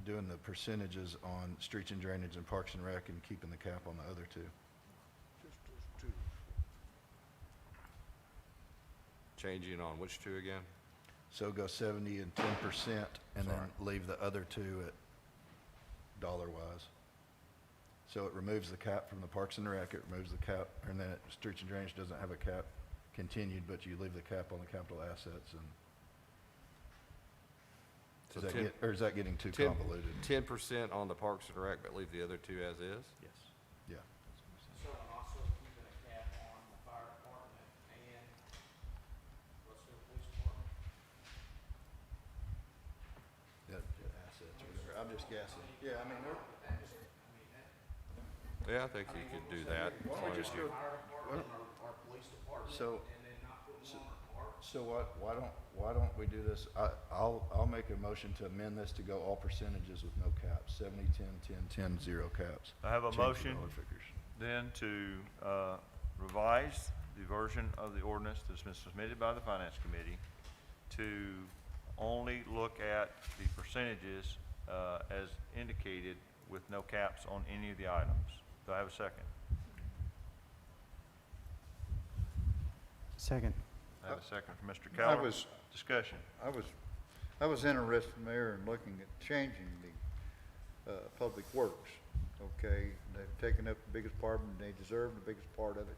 [SPEAKER 12] doing the percentages on streets and drainage and parks and rec and keeping the cap on the other two?
[SPEAKER 11] Changing on which two again?
[SPEAKER 12] So go 70 and 10% and then leave the other two at dollar-wise. So it removes the cap from the parks and rec, it removes the cap, and then streets and drainage doesn't have a cap continued, but you leave the cap on the capital assets, and
[SPEAKER 11] So
[SPEAKER 12] is that getting too
[SPEAKER 11] 10
[SPEAKER 12] convoluted?
[SPEAKER 11] 10% on the parks and rec, but leave the other two as is?
[SPEAKER 2] Yes.
[SPEAKER 12] Yeah.
[SPEAKER 14] So also keeping a cap on the fire
[SPEAKER 12] I'm just guessing. Yeah, I mean,
[SPEAKER 11] Yeah, I think you could do that.
[SPEAKER 12] why
[SPEAKER 11] as
[SPEAKER 12] don't
[SPEAKER 11] long
[SPEAKER 12] we
[SPEAKER 11] as
[SPEAKER 12] just
[SPEAKER 11] you-
[SPEAKER 12] go, so, so why don't we do this? I'll make a motion to amend this to go all percentages with no caps, 70, 10, 10, 10, 0 caps.
[SPEAKER 2] I have a
[SPEAKER 12] Change the
[SPEAKER 2] motion
[SPEAKER 12] dollar figures.
[SPEAKER 2] then to revise the version of the ordinance that's been submitted by the Finance Committee to only look at the percentages as indicated with no caps on any of the items. Do I have a second?
[SPEAKER 13] Second.
[SPEAKER 2] I have a second from Mr.
[SPEAKER 1] I
[SPEAKER 2] Keller.
[SPEAKER 1] was,
[SPEAKER 2] Discussion.
[SPEAKER 1] I was interested, Mayor, in looking at changing the Public Works, okay? They've taken up the biggest part, and they deserve the biggest part of it.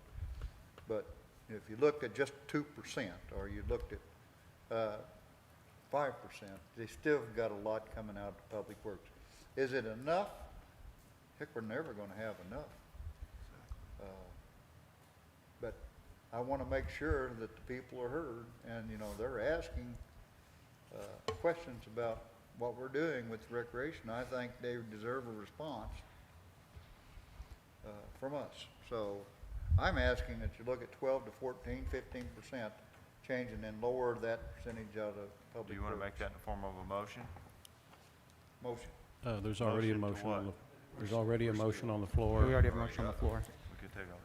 [SPEAKER 1] But if you look at just 2%, or you looked at 5%, they still got a lot coming out of Public Works. Is it enough? Heck, we're never gonna have enough. But I wanna make sure that the people are heard, and, you know, they're asking questions about what we're doing with recreation. I think they deserve a response from us. So I'm asking that you look at 12 to 14, 15% change, and then lower that percentage out of Public Works.
[SPEAKER 2] Do you want to make that in the form of a motion?
[SPEAKER 1] Motion.
[SPEAKER 5] There's already a
[SPEAKER 2] Motion
[SPEAKER 5] motion
[SPEAKER 2] to
[SPEAKER 5] on the,
[SPEAKER 2] what?
[SPEAKER 5] there's already a motion on the
[SPEAKER 13] We
[SPEAKER 5] floor.
[SPEAKER 13] already have a motion on the floor.
[SPEAKER 2] We can take on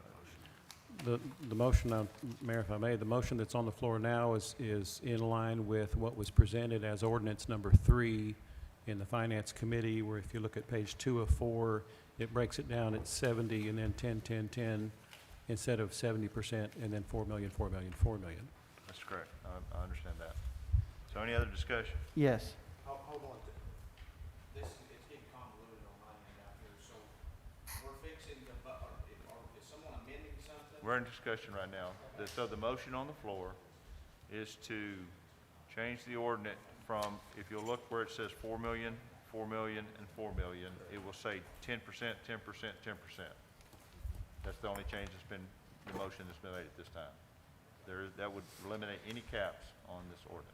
[SPEAKER 2] that motion.
[SPEAKER 5] The motion, Mayor, if I may, the motion that's on the floor now is in line with what was presented as ordinance number 3 in the Finance Committee, where if you look at page 2 of 4, it breaks it down at 70 and then 10, 10, 10, instead of 70% and then 4 million, 4 million, 4 million.
[SPEAKER 2] That's correct. I understand that. So any other discussion?
[SPEAKER 13] Yes.
[SPEAKER 14] Hold on. This, it's getting convoluted on my end out here, so we're fixing the, is someone amending something?
[SPEAKER 2] We're in discussion right now. So the motion on the floor is to change the ordinance from, if you'll look where it says 4 million, 4 million, and 4 million, it will say 10%, 10%, 10%. That's the only change that's been, the motion that's been made at this time. That would eliminate any caps on this ordinance.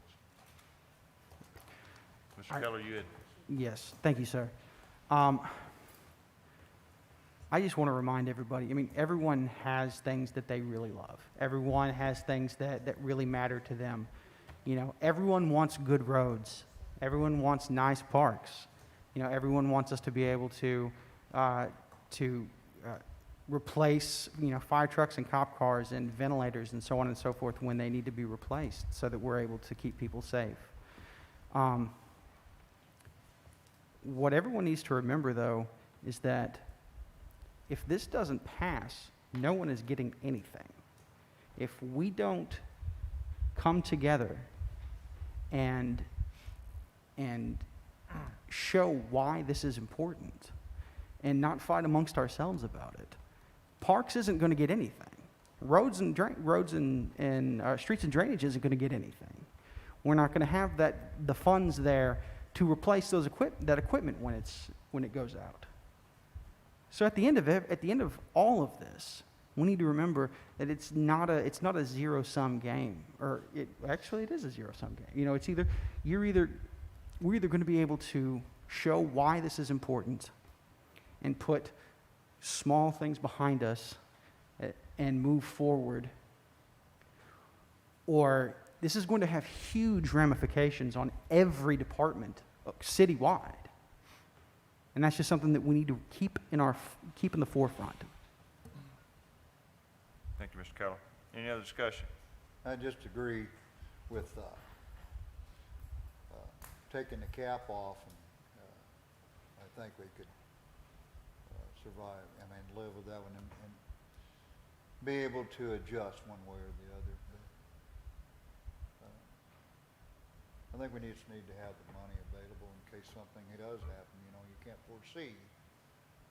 [SPEAKER 2] Mr. Keller, you had,
[SPEAKER 13] Yes, thank you, sir. I just want to remind everybody, I mean, everyone has things that they really love. Everyone has things that really matter to them. You know, everyone wants good roads. Everyone wants nice parks. You know, everyone wants us to be able to replace, you know, fire trucks and cop cars and ventilators and so on and so forth when they need to be replaced so that we're able to keep people safe. What everyone needs to remember, though, is that if this doesn't pass, no one is getting anything. If we don't come together and show why this is important and not fight amongst ourselves about it, parks isn't going to get anything. Roads and streets and drainage isn't going to get anything. We're not going to have the funds there to replace that equipment when it goes out. So at the end of all of this, we need to remember that it's not a zero-sum game, or it is a zero-sum game. You know, we're either going to be able to show why this is important and put small things behind us and move forward, or this is going to have huge ramifications on every department citywide. And that's just something that we need to keep in the forefront.
[SPEAKER 2] thank you, Mr. Keller. Any other discussion?
[SPEAKER 1] I just agree with taking the cap off, and I think we could survive, live with that one, and be able to adjust one way or the other. But, I think we need to have the money available in case something does happen. You know, you can't foresee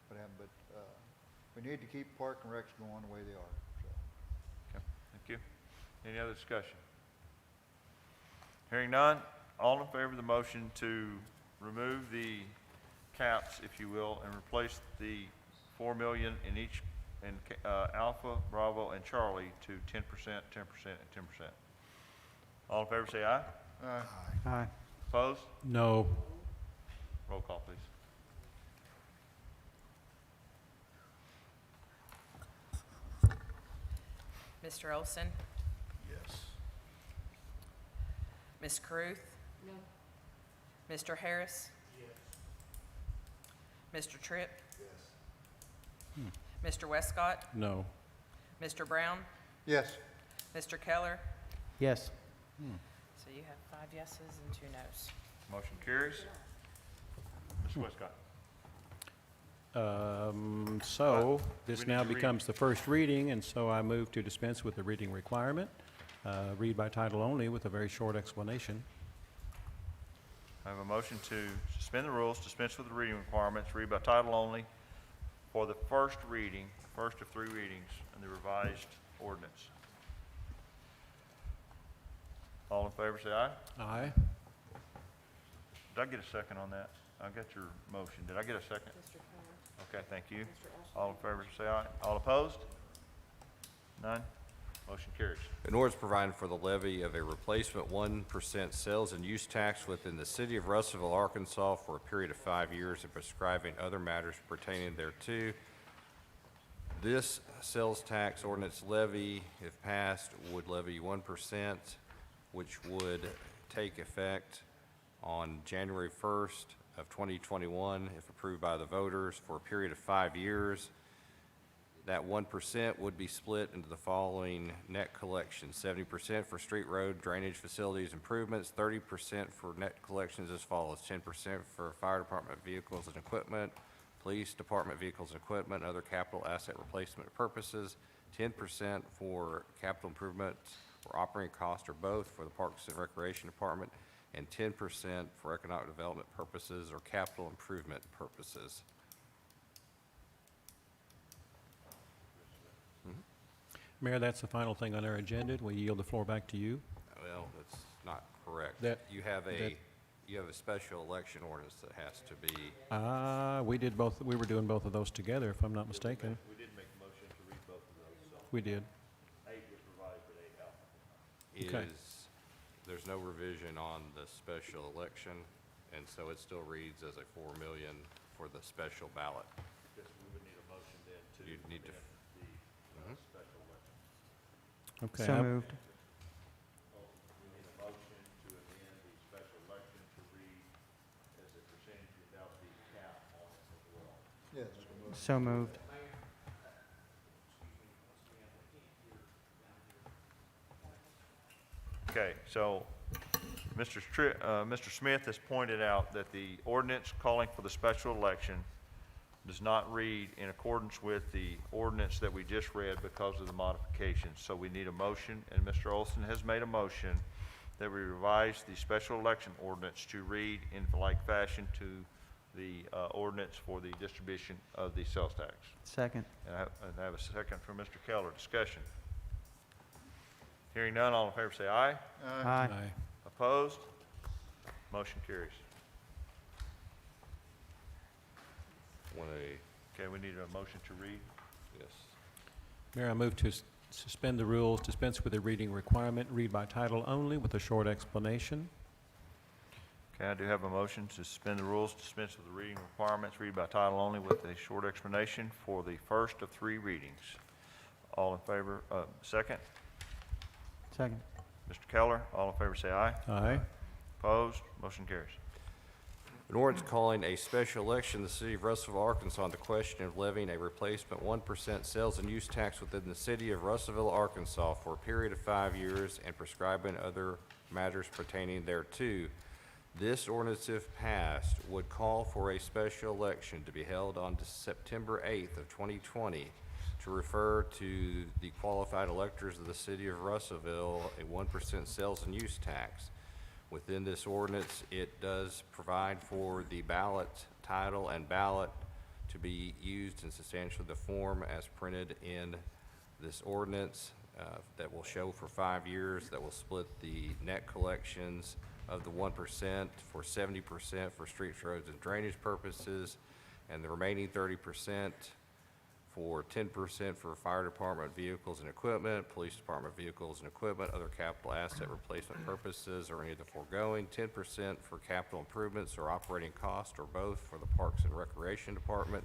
[SPEAKER 1] what happened, but we need to keep Park and Recs going the way they are. So.
[SPEAKER 2] Okay, thank you. Any other discussion? Hearing none, all in favor of the motion to remove the caps, if you will, and replace the 4 million in each, in Alpha, Bravo, and Charlie to 10%, 10%, and 10%. All in favor say aye.
[SPEAKER 1] Aye.
[SPEAKER 13] Aye.
[SPEAKER 2] Opposed?
[SPEAKER 5] No.
[SPEAKER 2] Roll call, please.
[SPEAKER 4] Mr. Olson?
[SPEAKER 12] Yes.
[SPEAKER 4] Ms. Caruth? No. Mr. Harris? Yes. Mr. Tripp? Yes. Mr. Westcott?
[SPEAKER 5] No.
[SPEAKER 4] Mr. Brown?
[SPEAKER 1] Yes.
[SPEAKER 4] Mr. Keller?
[SPEAKER 13] Yes.
[SPEAKER 4] So you have 5 yeses and 2 nos.
[SPEAKER 2] Motion carries. Mr. Westcott.
[SPEAKER 5] So,
[SPEAKER 2] we
[SPEAKER 5] this
[SPEAKER 2] need
[SPEAKER 5] now
[SPEAKER 2] to read.
[SPEAKER 5] becomes the first reading, and so I move to dispense with the reading requirement, read by title only with a very short explanation.
[SPEAKER 2] I have a motion to suspend the rules, dispense with the reading requirements, read by title only for the first reading, first of 3 readings, in the revised ordinance. All in favor, say aye.
[SPEAKER 5] Aye.
[SPEAKER 2] Did I get a second on that? I got your motion. Did I get a second? Okay, thank you. All in favor, say aye. All opposed? None? Motion carries.
[SPEAKER 11] An ordinance providing for the levy of a replacement 1% sales and use tax within the city of Russellville, Arkansas for a period of 5 years and prescribing other matters pertaining thereto. This sales tax ordinance levy, if passed, would levy 1%, which would take effect on January 1st of 2021, if approved by the voters, for a period of 5 years. That 1% would be split into the following net collections: 70% for street, road, drainage facilities improvements, 30% for net collections as follows: 10% for fire department vehicles and equipment, police department vehicles and equipment, other capital asset replacement purposes, 10% for capital improvements or operating costs or both for the Parks and Recreation Department, and 10% for economic development purposes or capital improvement purposes.
[SPEAKER 5] Mayor, that's the final thing on our agenda. We yield the floor back to you.
[SPEAKER 11] Well, that's not correct.
[SPEAKER 5] That-
[SPEAKER 11] You have
[SPEAKER 5] that-
[SPEAKER 11] a special election ordinance that has to be,
[SPEAKER 5] We did both, we were doing both of those together, if I'm not mistaken.
[SPEAKER 2] We did make a motion to read both of those, so
[SPEAKER 5] We did.
[SPEAKER 2] 8 was provided, but 8 out.
[SPEAKER 5] Okay.
[SPEAKER 11] there's no revision on the special election, and so it still reads as a 4 million for the special ballot.
[SPEAKER 2] Because we would need a motion then to
[SPEAKER 11] You'd need to-
[SPEAKER 2] amend the special election.
[SPEAKER 5] Okay.
[SPEAKER 13] So
[SPEAKER 5] I-
[SPEAKER 13] moved.
[SPEAKER 2] We need a motion to amend the special election to read as a percentage without the cap on it as well.
[SPEAKER 1] Yes.
[SPEAKER 13] So moved.
[SPEAKER 2] Okay, so Mr. Smith has pointed out that the ordinance calling for the special election does not read in accordance with the ordinance that we just read because of the modifications. So we need a motion, and Mr. Olson has made a motion that we revise the special election ordinance to read in like fashion to the ordinance for the distribution of the sales tax.
[SPEAKER 13] Second.
[SPEAKER 2] And I have a second from Mr. Keller. Discussion. Hearing none, all in favor say aye.
[SPEAKER 13] Aye.
[SPEAKER 5] Aye.
[SPEAKER 2] Opposed? Motion carries. Okay, we need a motion to read.
[SPEAKER 11] Yes.
[SPEAKER 5] Mayor, I move to suspend the rules, dispense with the reading requirement, read by title only with a short explanation.
[SPEAKER 2] Okay, I do have a motion to suspend the rules, dispense with the reading requirements, read by title only with a short explanation for the first of 3 readings. All in favor, second?
[SPEAKER 13] Second.
[SPEAKER 2] Mr. Keller, all in favor say aye.
[SPEAKER 5] Aye.
[SPEAKER 2] Opposed? Motion carries.
[SPEAKER 11] An ordinance calling a special election in the city of Russellville, Arkansas on the question of levying a replacement 1% sales and use tax within the city of Russellville, Arkansas for a period of 5 years and prescribing other matters pertaining thereto. This ordinance, if passed, would call for a special election to be held on September 8th of 2020 to refer to the qualified electors of the city of Russellville a 1% sales and use tax. Within this ordinance, it does provide for the ballot title and ballot to be used in substantially the form as printed in this ordinance that will show for 5 years, that will split the net collections of the 1% for 70% for streets, roads, and drainage purposes, and the remaining 30% for 10% for fire department vehicles and equipment, police department vehicles and equipment, other capital asset replacement purposes, or any of the foregoing, 10% for capital improvements or operating cost or both for the Parks and Recreation Department,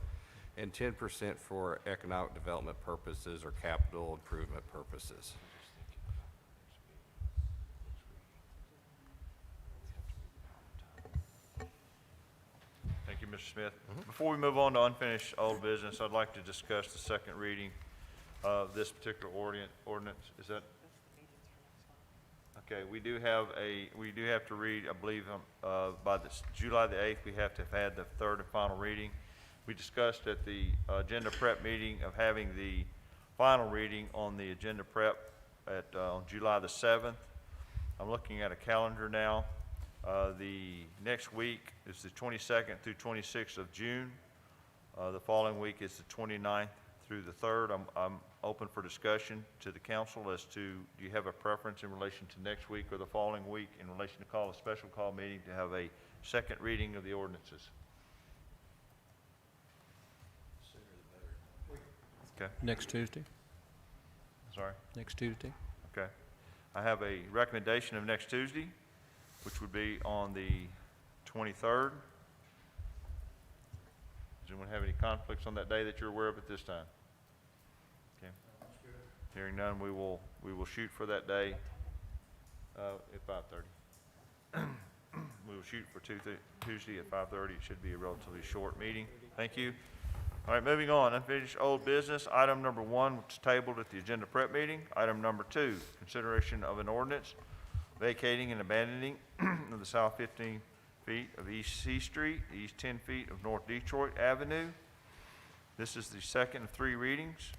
[SPEAKER 11] and 10% for economic development purposes or capital improvement purposes.
[SPEAKER 2] Thank you, Mr. Smith. Before we move on to unfinished old business, I'd like to discuss the second reading of this particular ordinance. Is that? Okay, we do have to read, I believe, by this July the 8th, we have to have had the third and final reading. We discussed at the agenda prep meeting of having the final reading on the agenda prep on July the 7th. I'm looking at a calendar now. The next week is the 22nd through 26th of June. The following week is the 29th through the 3rd. I'm open for discussion to the council as to, do you have a preference in relation to next week or the following week in relation to call a special call meeting to have a second reading of the ordinances? Okay,
[SPEAKER 5] Next Tuesday?
[SPEAKER 2] sorry.
[SPEAKER 5] Next Tuesday?
[SPEAKER 2] Okay. I have a recommendation of next Tuesday, which would be on the 23rd. Does anyone have any conflicts on that day that you're aware of at this time? Okay. Hearing none, we will shoot for that day at 5:30. We will shoot for Tuesday at 5:30. It should be a relatively short meeting. Thank you. All right, moving on. Unfinished old business. Item number 1 was tabled at the agenda prep meeting. Item number 2, consideration of an ordinance vacating and abandoning of the south 15 feet of East C Street, the east 10 feet of North Detroit Avenue. This is the second of 3 readings.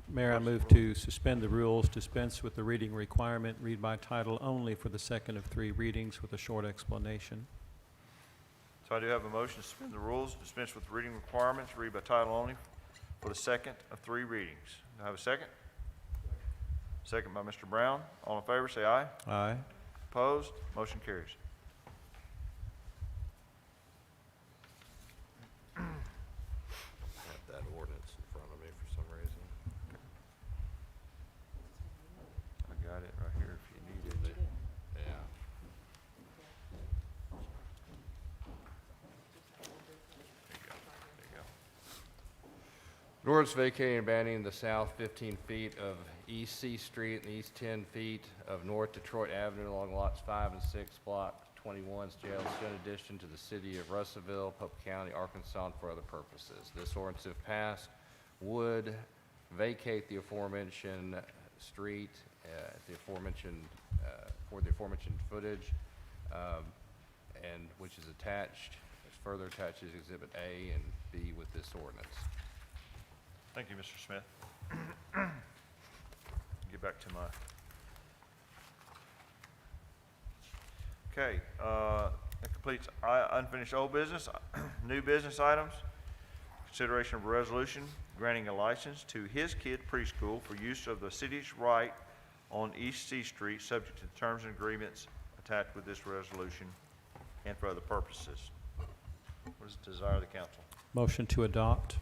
[SPEAKER 5] Mayor, I move to suspend the rules, dispense with the reading requirement, read by title only for the second of 3 readings with a short explanation.
[SPEAKER 2] So I do have a motion to suspend the rules, dispense with the reading requirements, read by title only for the second of 3 readings. Do I have a second? Second by Mr. Brown. All in favor, say aye.
[SPEAKER 5] Aye.
[SPEAKER 2] Opposed? Motion carries.
[SPEAKER 11] I have that ordinance in front of me for some reason.
[SPEAKER 2] I got it right here if you need it.
[SPEAKER 11] Yeah.
[SPEAKER 2] There you go.
[SPEAKER 11] An ordinance vacating and abandoning the south 15 feet of East C Street and the east 10 feet of North Detroit Avenue along lots 5 and 6, block 21's jail, in addition to the city of Russellville, Pope County, Arkansas, and for other purposes. This ordinance, if passed, would vacate the aforementioned street, for the aforementioned footage, and which is attached, is further attached as Exhibit A and B with this ordinance.
[SPEAKER 2] Thank you, Mr. Smith. Get back to my... Okay, that completes unfinished old business. New business items. Consideration of a resolution granting a license to His Kid Preschool for use of the city's right on East C Street, subject to the terms and agreements attached with this resolution and for other purposes. What is the desire of the council?
[SPEAKER 5] Motion to adopt.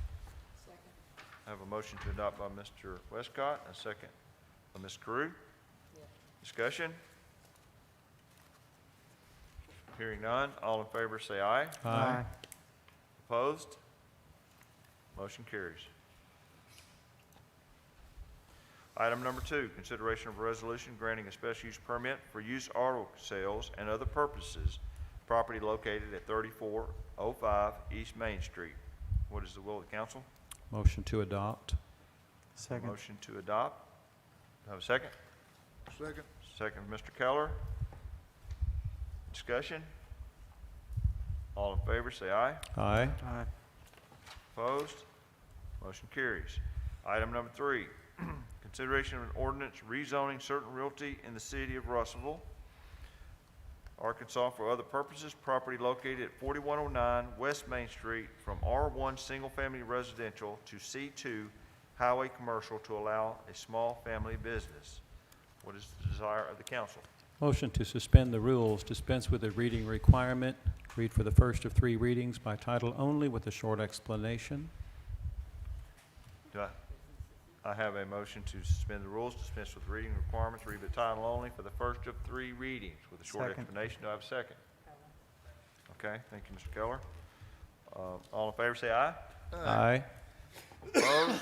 [SPEAKER 2] I have a motion to adopt by Mr. Westcott, and a second by Ms. Carew. Discussion? Hearing none, all in favor say aye.
[SPEAKER 5] Aye.
[SPEAKER 2] Opposed? Motion carries. Item number 2, consideration of a resolution granting a special use permit for used auto sales and other purposes, property located at 3405 East Main Street. What is the will of the council?
[SPEAKER 5] Motion to adopt.
[SPEAKER 13] Second.
[SPEAKER 2] Motion to adopt. Do I have a second?
[SPEAKER 1] Second.
[SPEAKER 2] Second, Mr. Keller. Discussion? All in favor, say aye.
[SPEAKER 5] Aye.
[SPEAKER 13] Aye.
[SPEAKER 2] Opposed? Motion carries. Item number 3, consideration of an ordinance rezoning certain realty in the city of Russellville, Arkansas for other purposes, property located at 4109 West Main Street from R1 Single Family Residential to C2 Highway Commercial to allow a small family business. What is the desire of the council?
[SPEAKER 5] Motion to suspend the rules, dispense with the reading requirement, read for the first of 3 readings by title only with a short explanation.
[SPEAKER 2] Do I have a motion to suspend the rules, dispense with reading requirements, read by title only for the first of 3 readings with a short
[SPEAKER 13] Second.
[SPEAKER 2] explanation. Do I have a second? Okay, thank you, Mr. Keller. All in favor, say aye.
[SPEAKER 5] Aye.
[SPEAKER 2] Opposed?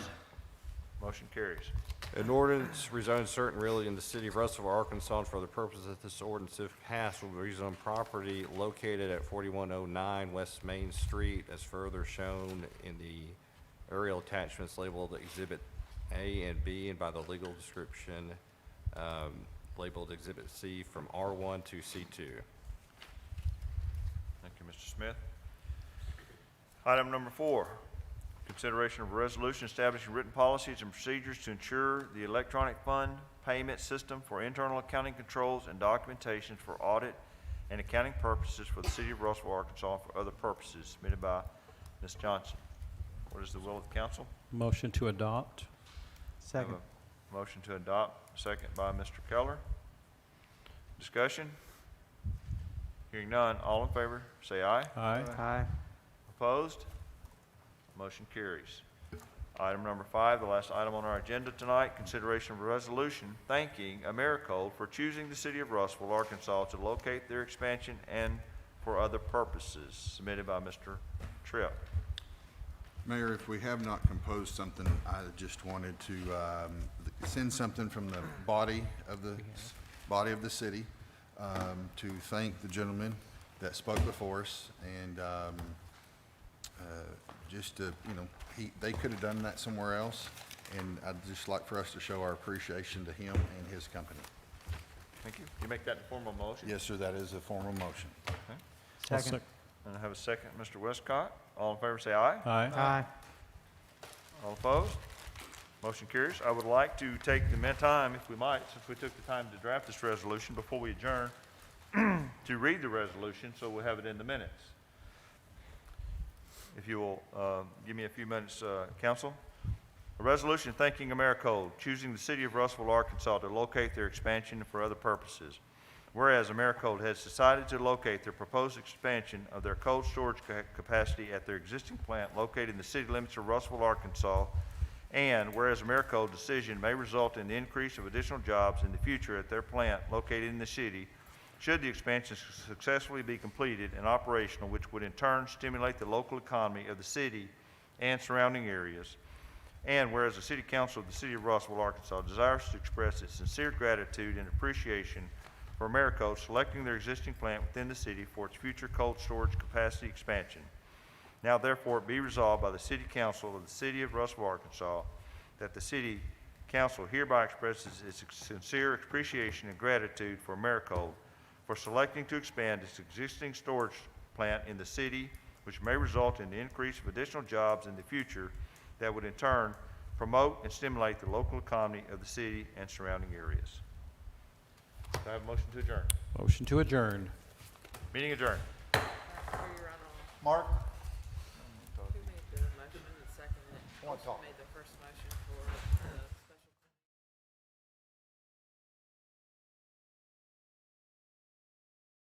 [SPEAKER 2] Motion carries.
[SPEAKER 11] An ordinance rezoning certain realty in the city of Russellville, Arkansas, and for the purpose of this ordinance, if passed, will rezone property located at 4109 West Main Street as further shown in the aerial attachments labeled Exhibit A and B, and by the legal description labeled Exhibit C from R1 to C2.
[SPEAKER 2] Thank you, Mr. Smith. Item number 4, consideration of a resolution establishing written policies and procedures to ensure the electronic fund payment system for internal accounting controls and documentation for audit and accounting purposes for the city of Russellville, Arkansas, and for other purposes, submitted by Ms. Johnson. What is the will of the council?
[SPEAKER 5] Motion to adopt.
[SPEAKER 13] Second.
[SPEAKER 2] Have a motion to adopt, second by Mr. Keller. Discussion? Hearing none, all in favor, say aye.
[SPEAKER 5] Aye.
[SPEAKER 13] Aye.
[SPEAKER 2] Opposed? Motion carries. Item number 5, the last item on our agenda tonight, consideration of a resolution thanking Americold for choosing the city of Russellville, Arkansas to locate their expansion and for other purposes, submitted by Mr. Tripp.
[SPEAKER 10] Mayor, if we have not composed something, I just wanted to send something from the body of the city to thank the gentleman that spoke before us, and just to, they could have done that somewhere else, and I'd just like for us to show our appreciation to him and his company.
[SPEAKER 2] Thank you. You make that in form of motion?
[SPEAKER 10] Yes, sir, that is a formal motion.
[SPEAKER 2] Okay.
[SPEAKER 13] Second.
[SPEAKER 2] And I have a second, Mr. Westcott. All in favor, say aye.
[SPEAKER 5] Aye.
[SPEAKER 13] Aye.
[SPEAKER 2] All opposed? Motion carries. I would like to take the time, if we might, since we took the time to draft this resolution before we adjourn, to read the resolution so we'll have it in the minutes. If you will give me a few minutes, council. A resolution thanking Americold, choosing the city of Russellville, Arkansas to locate their expansion for other purposes. Whereas Americold has decided to locate their proposed expansion of their cold storage capacity at their existing plant located in the city limits of Russellville, Arkansas, and whereas Americold's decision may result in the increase of additional jobs in the future at their plant located in the city, should the expansion successfully be completed and operational, which would in turn stimulate the local economy of the city and surrounding areas. And whereas the City Council of the City of Russellville, Arkansas desires to express its sincere gratitude and appreciation for Americold selecting their existing plant within the city for its future cold storage capacity expansion. Now therefore be resolved by the City Council of the City of Russellville, Arkansas, that the City Council hereby expresses its sincere appreciation and gratitude for Americold for selecting to expand its existing storage plant in the city, which may result in the increase of additional jobs in the future that would in turn promote and stimulate the local economy of the city and surrounding areas. Do I have a motion to adjourn?
[SPEAKER 5] Motion to adjourn.
[SPEAKER 2] Meeting adjourned.
[SPEAKER 1] Mark?
[SPEAKER 4] Who made the motion and seconded it?
[SPEAKER 1] Want to talk?
[SPEAKER 4] Who made